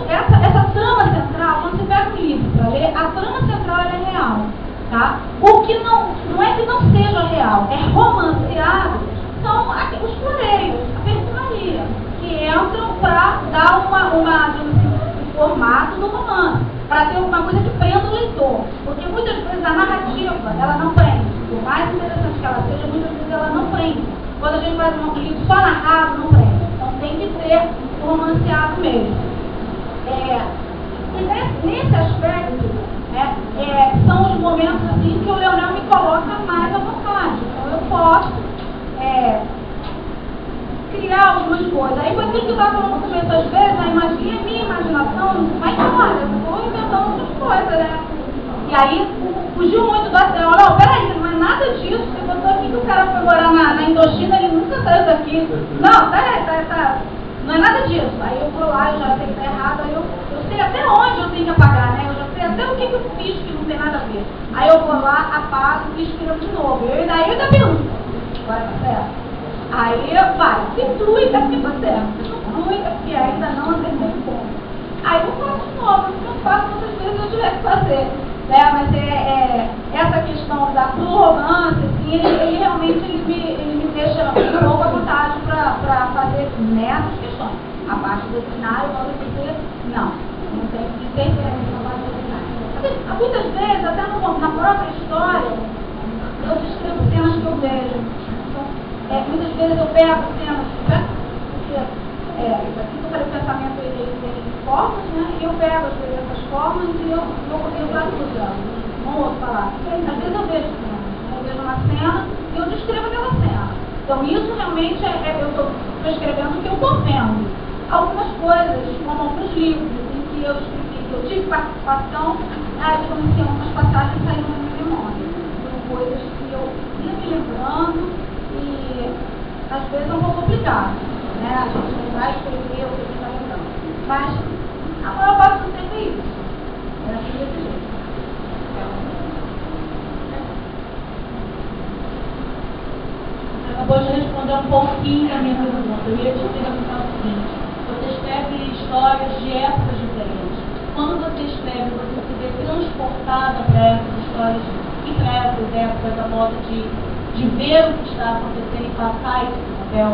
essa trama central, quando você pega um livro para ler, a trama central ela é real. Tá? O que não é que não seja real, é romanceado, são os floreios, a perfumaria, que entram para dar um formato do romance, para ter uma coisa que prenda o leitor. Porque muitas vezes a narrativa, ela não prende. Por mais interessante que ela seja, muitas vezes ela não prende. Quando a gente faz um livro só narrado, não prende. Então tem que ter um romanceado mesmo. E nesse aspecto, são os momentos assim que o Leonel me coloca mais à vontade. Então eu posso criar algumas coisas. Aí foi aquilo que eu estava falando no começo, às vezes a minha imaginação vai embora, eu vou inventando outras coisas, né? E aí fugiu muito da tela. Não, peraí, não é nada disso. Você botou aqui que o cara foi morar na Indochina, ele nunca saiu daqui. Não, tá. Não é nada disso. Aí eu vou lá, eu já sei que tá errado, aí eu sei até onde eu tenho que apagar, né? Eu já sei até o que eu fiz que não tem nada a ver. Aí eu vou lá, apago e escrevo de novo. Daí eu ainda pergunto, agora tá certo? Aí vai, se flui, tá porque tá certo. Se não flui, é porque ainda não acertei o ponto. Aí eu faço de novo, eu faço quantas vezes eu tiver que fazer. Mas essa questão do romance, assim, ele realmente me deixa um pouco à vontade para fazer nessas questões. A parte do cenário, eu vou dizer, não tem que ter essa parte do cenário. Muitas vezes, até na própria história, eu descrevo cenas que eu vejo. Então, muitas vezes eu pego cenas, porque aqui eu falei o pensamento ele formas, né? E eu pego essas formas e eu traduzo elas, não ouço falar. Às vezes eu vejo cenas, eu vejo uma cena e eu descrevo aquela cena. Então isso realmente eu estou escrevendo o que eu estou vendo. Algumas coisas, como alguns livros em que eu escrevi, que eu tive participação, eles conheciam algumas passagens que saíram na minha memória. São coisas que eu ia me lembrando e às vezes é um pouco complicado, né? A gente lembrar e escrever o que a gente está lembrando. Mas a maior parte do tempo é isso. É assim desse jeito. Você acabou de responder um pouquinho a minha pergunta. Eu ia te perguntar o seguinte: você escreve histórias de épocas diferentes. Quando você escreve, você se vê transportada para essas histórias e para essas épocas, a modo de ver o que está acontecendo e passar isso no papel?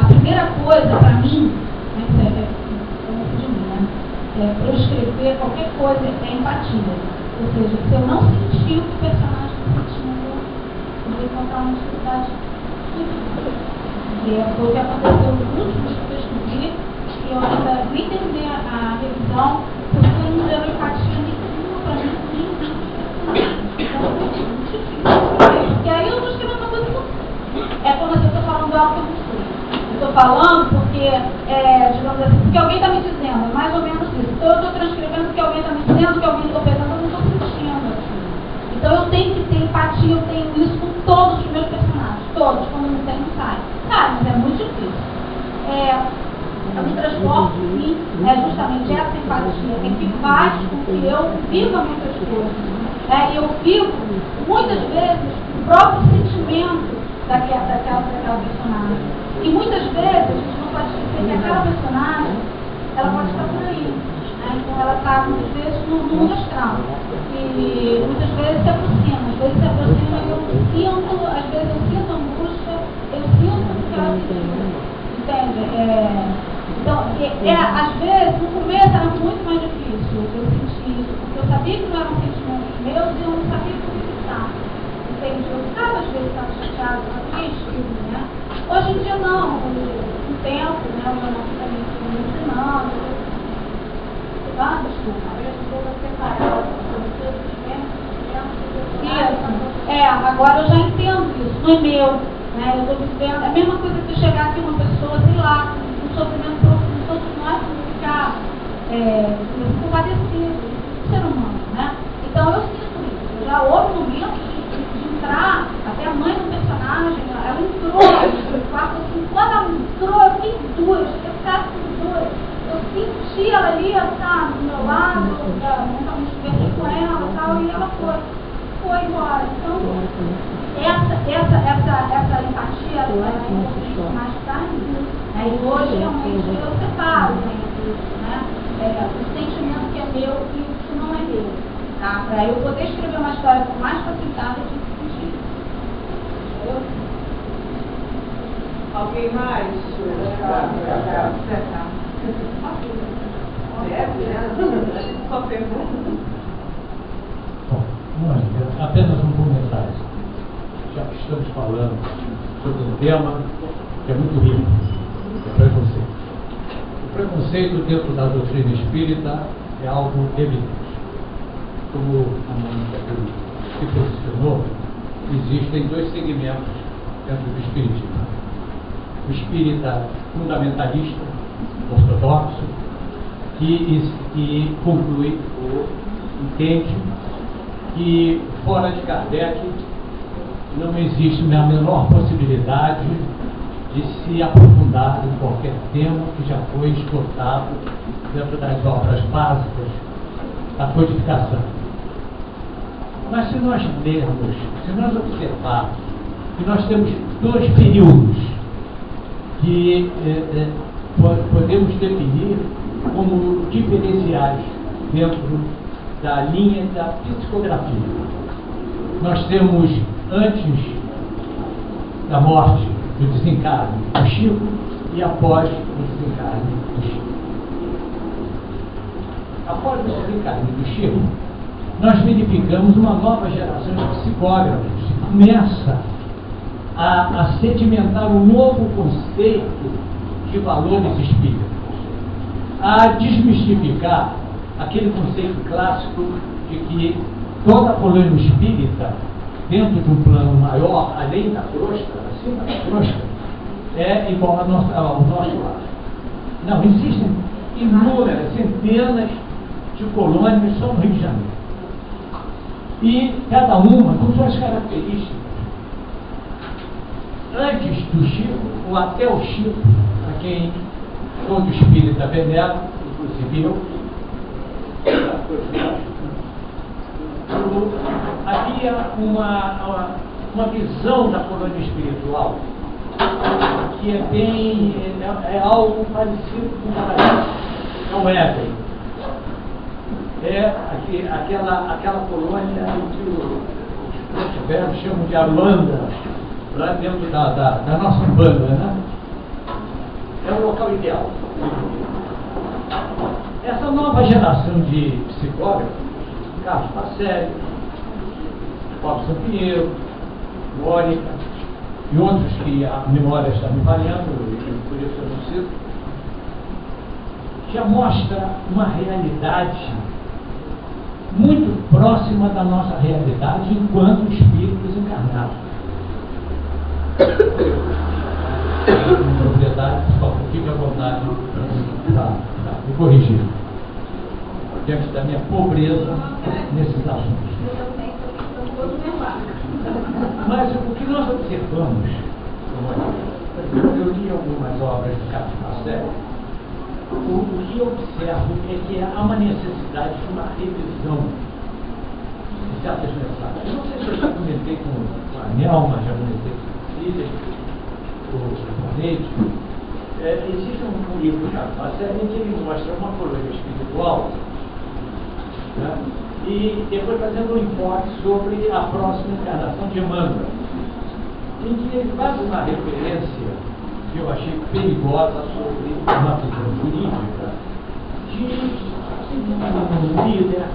A primeira coisa, para mim, para eu escrever qualquer coisa, é empatia. Ou seja, se eu não sentir o que o personagem está sentindo, encontrar uma dificuldade e foi o que aconteceu nos últimos que eu descobri, que eu ainda nem terminei a revisão, porque não deu empatia nenhuma para mim, então, muito difícil. Porque aí eu estou escrevendo uma coisa que é como se eu estou falando algo que eu não sei. Eu estou falando porque, digamos assim, porque alguém está me dizendo, mais ou menos isso. Então eu estou transcrevendo porque alguém está me dizendo, que alguém está pensando, eu não estou sentindo aquilo. Então eu tenho que ter empatia, eu tenho isso com todos os meus personagens, todos, quando não tem, não sai. Sai, mas é muito difícil. Eu me transformo em mim, é justamente essa empatia, que faz com que eu viva muitas coisas. Eu vivo, muitas vezes, o próprio sentimento daquela personagem. E muitas vezes, a gente não pode dizer que aquela personagem, ela pode estar por aí. Então ela está, muitas vezes, no mundo astral. E muitas vezes se aproxima. Às vezes se aproxima e eu sinto, às vezes eu sinto angústia, eu sinto o que ela sentiu. Entende? Então, às vezes, no começo era muito mais difícil eu sentir isso, porque eu sabia que não eram sentimentos meus e eu não sabia como ficar. Entende? Eu ficava, às vezes, estava chateada, estava triste, né? Hoje em dia não, com o tempo, né? O meu irmão também me ensinando. Desculpa, eu estou separada, agora eu já entendo isso, não é meu, né? Eu estou vivendo, é a mesma coisa que chegar aqui uma pessoa, sei lá, um sofrimento profundo, todos nós vamos ficar compadecidos, ser humano, né? Então eu sinto isso, já houve momentos de entrar, até a mãe do personagem, ela entrou no quarto assim, quando ela entrou, eu fiquei dura, eu fiquei dura. Eu senti ela ali, sabe, do meu lado, eu me conversei com ela e tal, e ela foi embora. Então, essa empatia, ela é importante mais para mim. E hoje, realmente, eu separo né? O sentimento que é meu e o que não é meu. Tá? Para eu poder escrever uma história com mais facilidade, eu tive que sentir isso. Entendeu? Alguém mais? Só pergunta. Bom, Mônica, apenas um comentário. Já que estamos falando sobre um tema que é muito rico, que é preconceito. O preconceito dentro da doutrina espírita é algo evidente. Como a Mônica se posicionou, existem dois segmentos dentro do espiritismo. O espírita fundamentalista, ortodoxo, que conclui ou entende que fora de Kardec não existe a menor possibilidade de se aprofundar em qualquer tema que já foi esgotado dentro das obras básicas da codificação. Mas se nós lermos, se nós observarmos que nós temos dois períodos que podemos definir como diferenciais dentro da linha da psicografia. Nós temos, antes da morte, do desencarne do Chico e após o desencarne do Chico. Após o desencarne do Chico, nós verificamos uma nova geração de psicógrafos que começa a sedimentar um novo conceito de valores espíritas, a desmistificar aquele conceito clássico de que toda colônia espírita, dentro de um plano maior, além da crosta, acima da crosta, é igual ao nosso lar. Não, existem inúmeras, centenas de colônias só no Rio de Janeiro. E cada uma com suas características. Antes do Chico, ou até o Chico, a quem todo espírita venera, inclusive eu, havia uma visão da colônia espiritual que é algo parecido com o paraíso, é o Éden. É aquela colônia que os tiveram, chamam de Aruanda, lá dentro da nossa Umbanda, né? É o local ideal. Essa nova geração de psicólogos, Carlos Passelli, Paulo São Pinheiro, Mônica e outros que a memória está me falhando, e por isso eu não cito, já mostra uma realidade muito próxima da nossa realidade enquanto espíritos encarnados. Propriedade, por favor, fique à vontade para me corrigir diante da minha pobreza nesses assuntos. Mas o que nós observamos, eu li algumas obras do Carlos Marcel, o que eu observo é que há uma necessidade de uma revisão de certas mensagens. Eu não sei se eu já comentei com a Nelma, já comentei com a filha, o Neide. Existe um livro do Carlos Marcel em que ele mostra uma colônia espiritual, né? E depois fazendo um enfoque sobre a próxima encarnação de Emmanuel, em que ele faz uma referência que eu achei perigosa sobre uma visão jurídica de um líder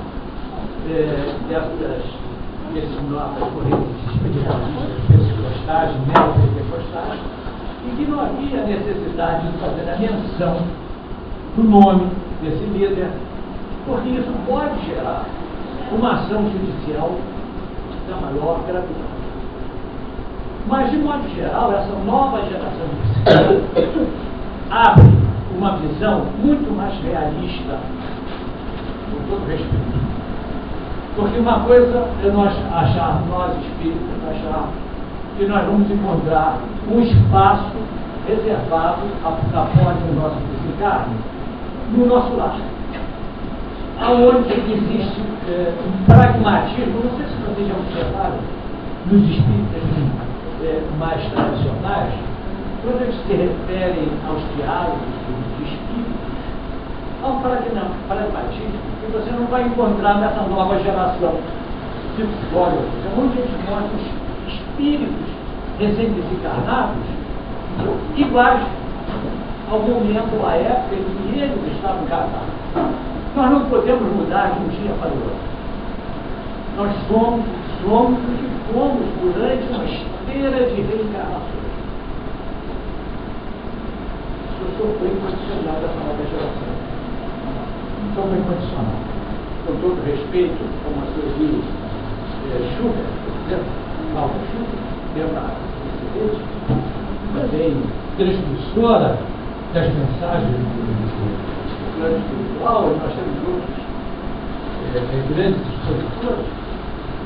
desses novas correntes espiritualistas, pentecostais, neopentecostais, e que não havia necessidade de fazer a menção do nome desse líder, porque isso pode gerar uma ação judicial da maior gravidade. Mas, de modo geral, essa nova geração de psicólogos abre uma visão muito mais realista, com todo respeito. Porque uma coisa é nós espíritas, acharmos que nós vamos encontrar um espaço reservado após o nosso desencarne no nosso lar, aonde existe um pragmatismo. Não sei se vocês já observaram nos espíritas mais tradicionais, quando eles se referem aos diálogos dos espíritos, há um pragmatismo que você não vai encontrar nessa nova geração de psicólogos, onde eles mostram os espíritos recém-desencarnados iguais ao momento, à época em que eles estavam encarnados. Nós não podemos mudar de um dia para o outro. Nós somos o que fomos durante uma esteira de reencarnações. Eu sou bem condicionado a essa nova geração. Sou bem condicionado. Com todo respeito, como a Sueli Schubert, por exemplo, Paulo Schubert, dentro da também transmissora das mensagens do plano espiritual, e nós temos outros grandes expositores,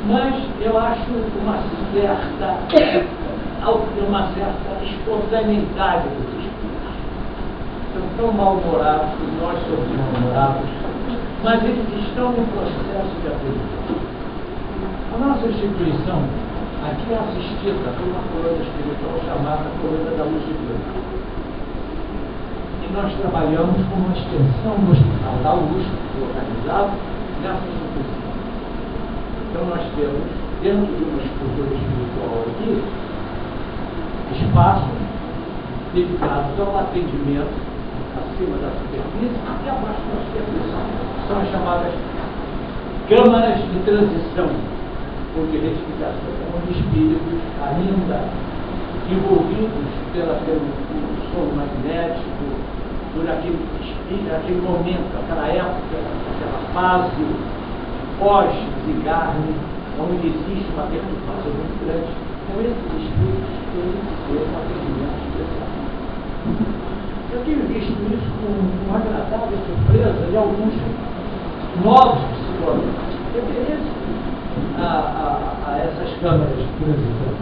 mas eu acho uma certa espontaneidade dos espíritos. São tão mal-humorados como nós somos mal-humorados, mas eles estão no processo de aprendizagem. A nossa instituição aqui é assistida por uma colônia espiritual chamada Colônia da Luz Divina. E nós trabalhamos com uma extensão do Hospital da Luz, localizado nessa instituição. Então nós temos, dentro de uma estrutura espiritual aqui, espaços dedicados ao atendimento acima da superfície e abaixo da superfície. São as chamadas câmaras de transição ou de retificação, onde espíritos ainda envolvidos pelo som magnético, por aquele momento, aquela época, aquela fase pós-desencarne, onde existe uma perturbação muito grande. Então, esses espíritos têm que ter um atendimento especial. Eu tenho visto isso com uma agradável surpresa de alguns novos psicólogos que pertencem a essas câmaras de transição.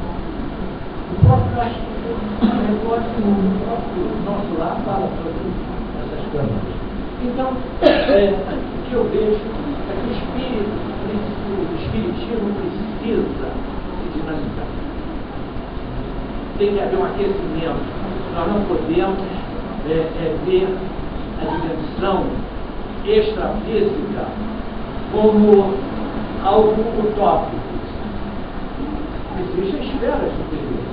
O próprio nosso lar fala sobre essas câmaras. Então, o que eu vejo é que o espiritismo precisa se dinamizar. Tem que haver um aquecimento. Nós não podemos ver a dimensão extrafísica como algo utópico. Existem esferas superiores.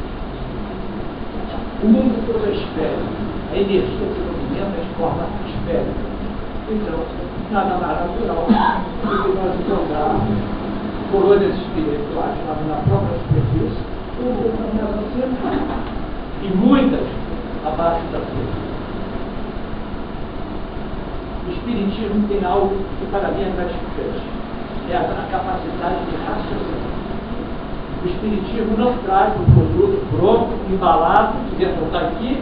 O mundo todo é esférico. A energia se movimenta de forma esférica. Então, nada mais natural do que nós encontrarmos colônias espirituais lá na própria superfície, com Espiritismo tem algo que para mim é gratificante. É a capacidade de raciocinar. O Espiritismo não traz um produto pronto, embalado, dizendo, está aqui,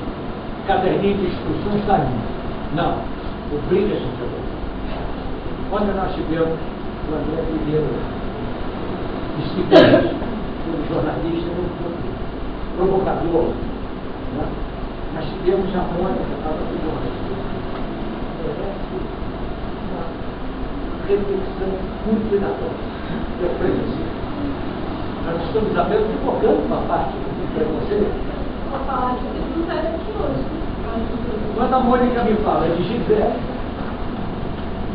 caderninho de instruções está ali. Não. O brilho é superior. Quando nós tivemos o André Ribeiro, escritor, um jornalista, um provocador, né? Nós tivemos a Mônica, uma reflexão muito cuidadosa. Eu presenciei. Nós estamos apenas focando uma parte do preconceito. Vou falar que você não sai daqui hoje. Quando a Mônica me fala de Gisele,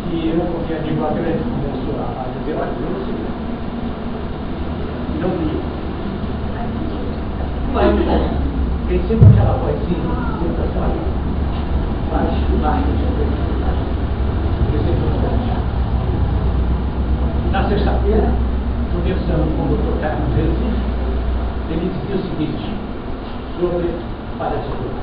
que eu, com minha língua grande, começou a dizer, olha, eu não sei. Não vi. Mas tem sempre aquela vozinha, sempre assim, faz marketing. Na sexta-feira, conversando com o Dr. Carlos Rezes, ele dizia o seguinte, sobre parasitose.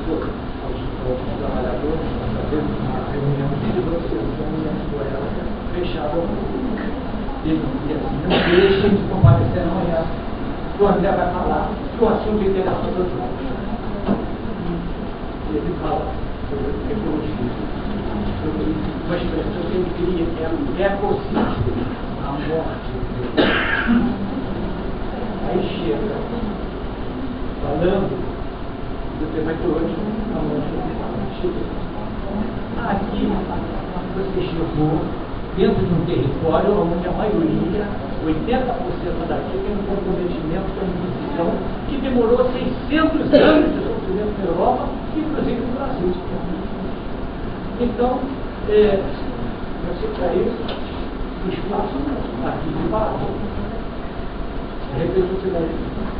Os trabalhadores, fazendo uma reunião de negociação e a escola fechava o público. Ele dizia assim, não deixem de comparecer amanhã. O André vai falar que o assunto é interação dos outros. Ele fala sobre ecologia, sobre uma expressão que ele queria, que era o ecossistema, a morte dele. Aí chega, falando do tema de hoje, a morte dele. Aqui, você chegou dentro de um território onde a maioria, 80% daqui, tem um comprometimento com a Inquisição que demorou 600 anos de sofrimento na Europa, inclusive no Brasil. Então, você para isso, o espaço aqui de baixo. De repente você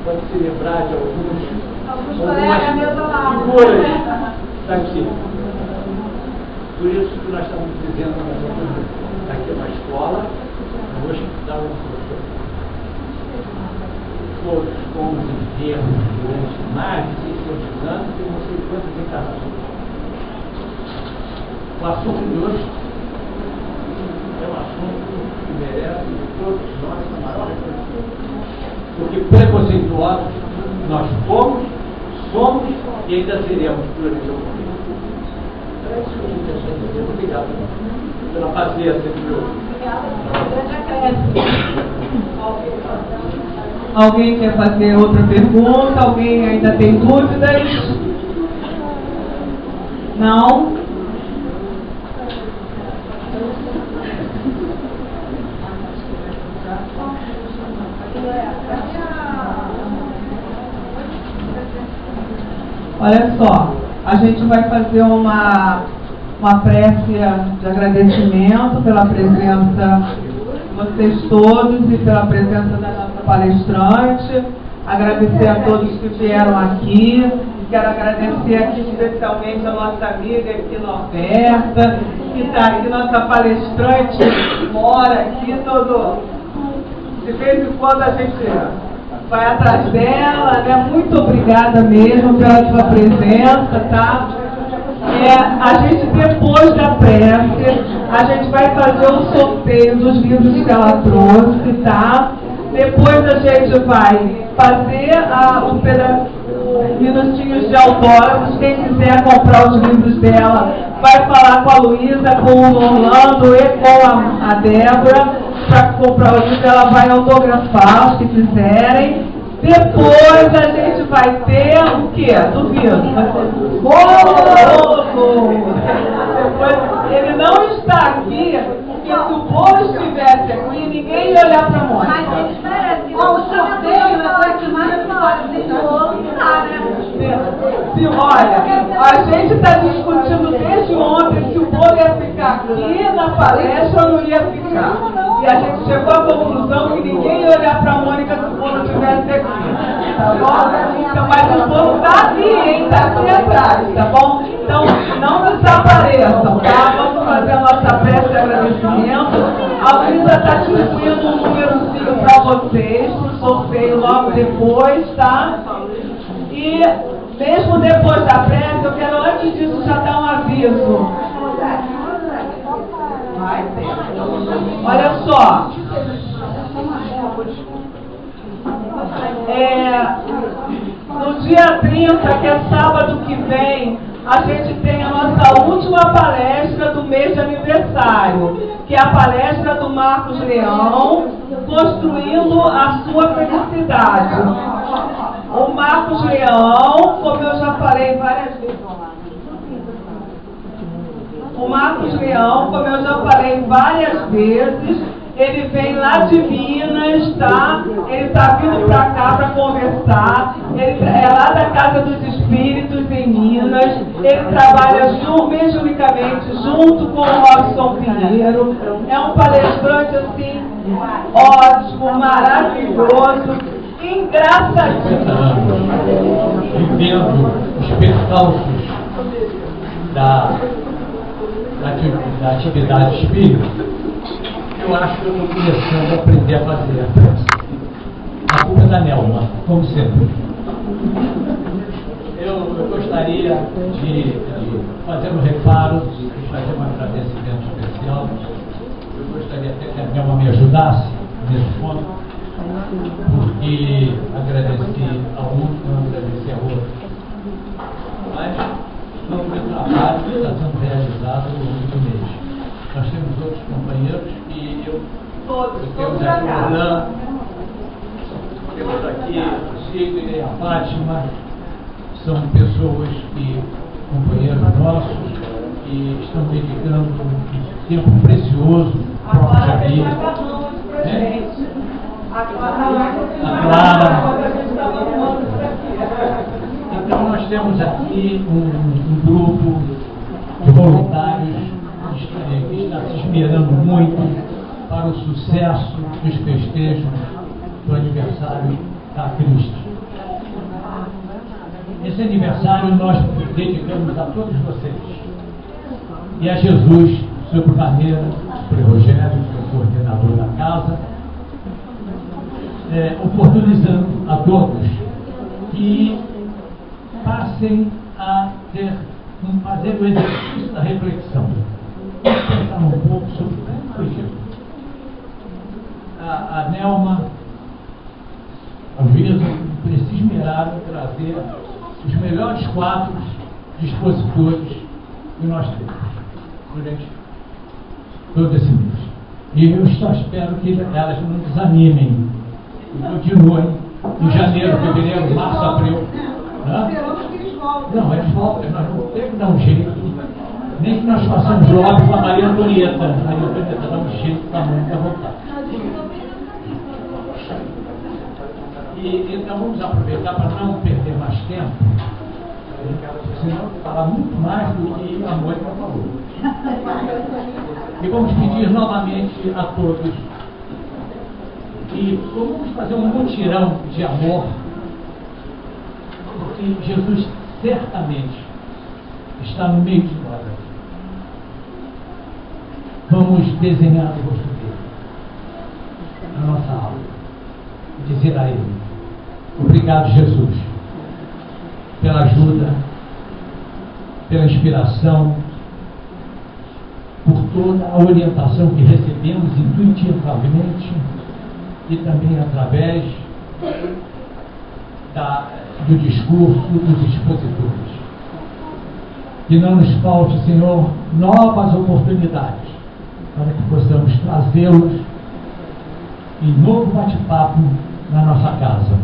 pode se lembrar de algumas figuras daqui. Por isso que nós estamos dizendo aqui é uma escola, um hospital e um professor. Todos fomos enfermos durante mais de 600 anos e não sei quantas encarnações. O assunto de hoje é um assunto que merece de todos nós a maior reflexão. Porque preconceituosos nós fomos, somos e ainda seremos durante o momento. É isso que a gente está dizendo. Obrigado pela paciência de hoje. Alguém quer fazer outra pergunta? Alguém ainda tem dúvidas? Não? Olha só, a gente vai fazer uma prece de agradecimento pela presença de vocês todos e pela presença da nossa palestrante. Agradecer a todos que vieram aqui. Quero agradecer aqui especialmente a nossa amiga aqui Norberta, que está aqui, nossa palestrante, mora aqui todo. De vez em quando a gente vai atrás dela, né? Muito obrigada mesmo pela sua presença, tá? A gente, depois da prece, a gente vai fazer um sorteio dos livros que ela trouxe, tá? Depois a gente vai fazer minutinhos de autógrafos. Quem quiser comprar os livros dela, vai falar com a Luísa, com o Orlando e com a Débora. Para comprar o livro, ela vai autografar os que quiserem. Depois a gente vai ter o quê? Duvido. Vai ter bolo! Depois, ele não está aqui, porque se o bolo estivesse aqui, ninguém ia olhar para a Mônica. Mas eles merecem. O sorteio é para que mais tem bolo que dá, né? Olha, a gente está discutindo desde ontem se o bolo ia ficar aqui na palestra ou não ia ficar. E a gente chegou à conclusão que ninguém ia olhar para a Mônica se o bolo estivesse aqui. Tá bom? Então, mas o bolo está aqui, hein? Está aqui atrás, tá bom? Então, não desapareçam, tá? Vamos fazer a nossa prece de agradecimento. A Luísa está distribuindo um númerozinho para vocês, para o sorteio logo depois, tá? E mesmo depois da prece, eu quero antes disso já dar um aviso. Vai ter. Olha só. No dia 30, que é sábado que vem, a gente tem a nossa última palestra do mês de aniversário, que é a palestra do Marcos Leão, Construindo a Sua Felicidade. O Marcos Leão, como eu já falei várias vezes, ele vem lá de Minas, tá? Ele está vindo para cá para conversar. Ele é lá da Casa dos Espíritos, em Minas. Ele trabalha mediunicamente junto com o Robson Pinheiro. É um palestrante, assim, ótimo, maravilhoso, engraçadíssimo. Vivendo os percalços da atividade espírita, eu acho que eu estou começando a aprender a fazer a prece. A culpa é da Nelma, como sempre. Eu gostaria de fazer um reparo, de fazer um agradecimento especial. Eu gostaria até que a Nelma me ajudasse nesse ponto, porque agradeci a um, não agradeci a outro. Mas foi um trabalho que está sendo realizado ao longo do mês. Nós temos outros companheiros e temos aqui o Alain, temos aqui o Chico e a Fátima, são pessoas companheiros nossos, que estão dedicando um tempo precioso para o Jair. A Clara. Então nós temos aqui um grupo de voluntários que está se esmerando muito para o sucesso dos festejos do aniversário da Cristo. Esse aniversário nós dedicamos a todos vocês. E a Jesus, Sr. Carneiro, Sr. Rogério, que é o coordenador da casa, oportunizando a todos que passem a fazer o exercício da reflexão. Vamos pensar um pouco sobre o que foi dito. A Nelma, avisa que se esmeraram em trazer os melhores quadros de expositores que nós temos durante todo esse mês. E eu só espero que elas não desanimem e continuem em janeiro, fevereiro, março, abril. Não, eles voltam, nós não temos que dar um jeito. Nem que nós façamos lobby com a Maria Antonieta. A Maria Antonieta dá um jeito para voltar. Então vamos aproveitar para não perder mais tempo, senão falar muito mais do que a Mônica falou. E vamos pedir novamente a todos e vamos fazer um mutirão de amor, porque Jesus certamente está no meio de nós. Vamos desenhar o rosto dele na nossa alma e dizer a ele: obrigado, Jesus, pela ajuda, pela inspiração, por toda a orientação que recebemos intuitivamente e também através do discurso dos expositores. Que não nos falte, Senhor, novas oportunidades para que possamos trazê-los em novo bate-papo na nossa casa.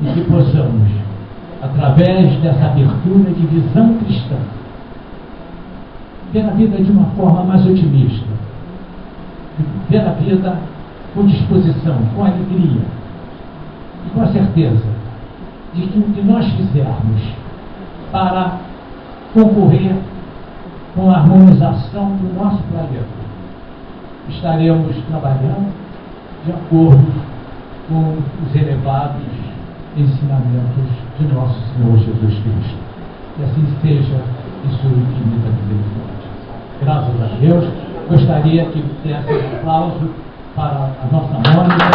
E que possamos, através dessa abertura de visão cristã, ver a vida de uma forma mais otimista, ver a vida com disposição, com alegria e com a certeza de que o que nós fizermos para concorrer com a harmonização do nosso planeta, estaremos trabalhando de acordo com os elevados ensinamentos de nosso Senhor Jesus Cristo. Que assim seja em sua infinita misericórdia. Graças a Deus. Gostaria que desse um aplauso para a nossa Mônica.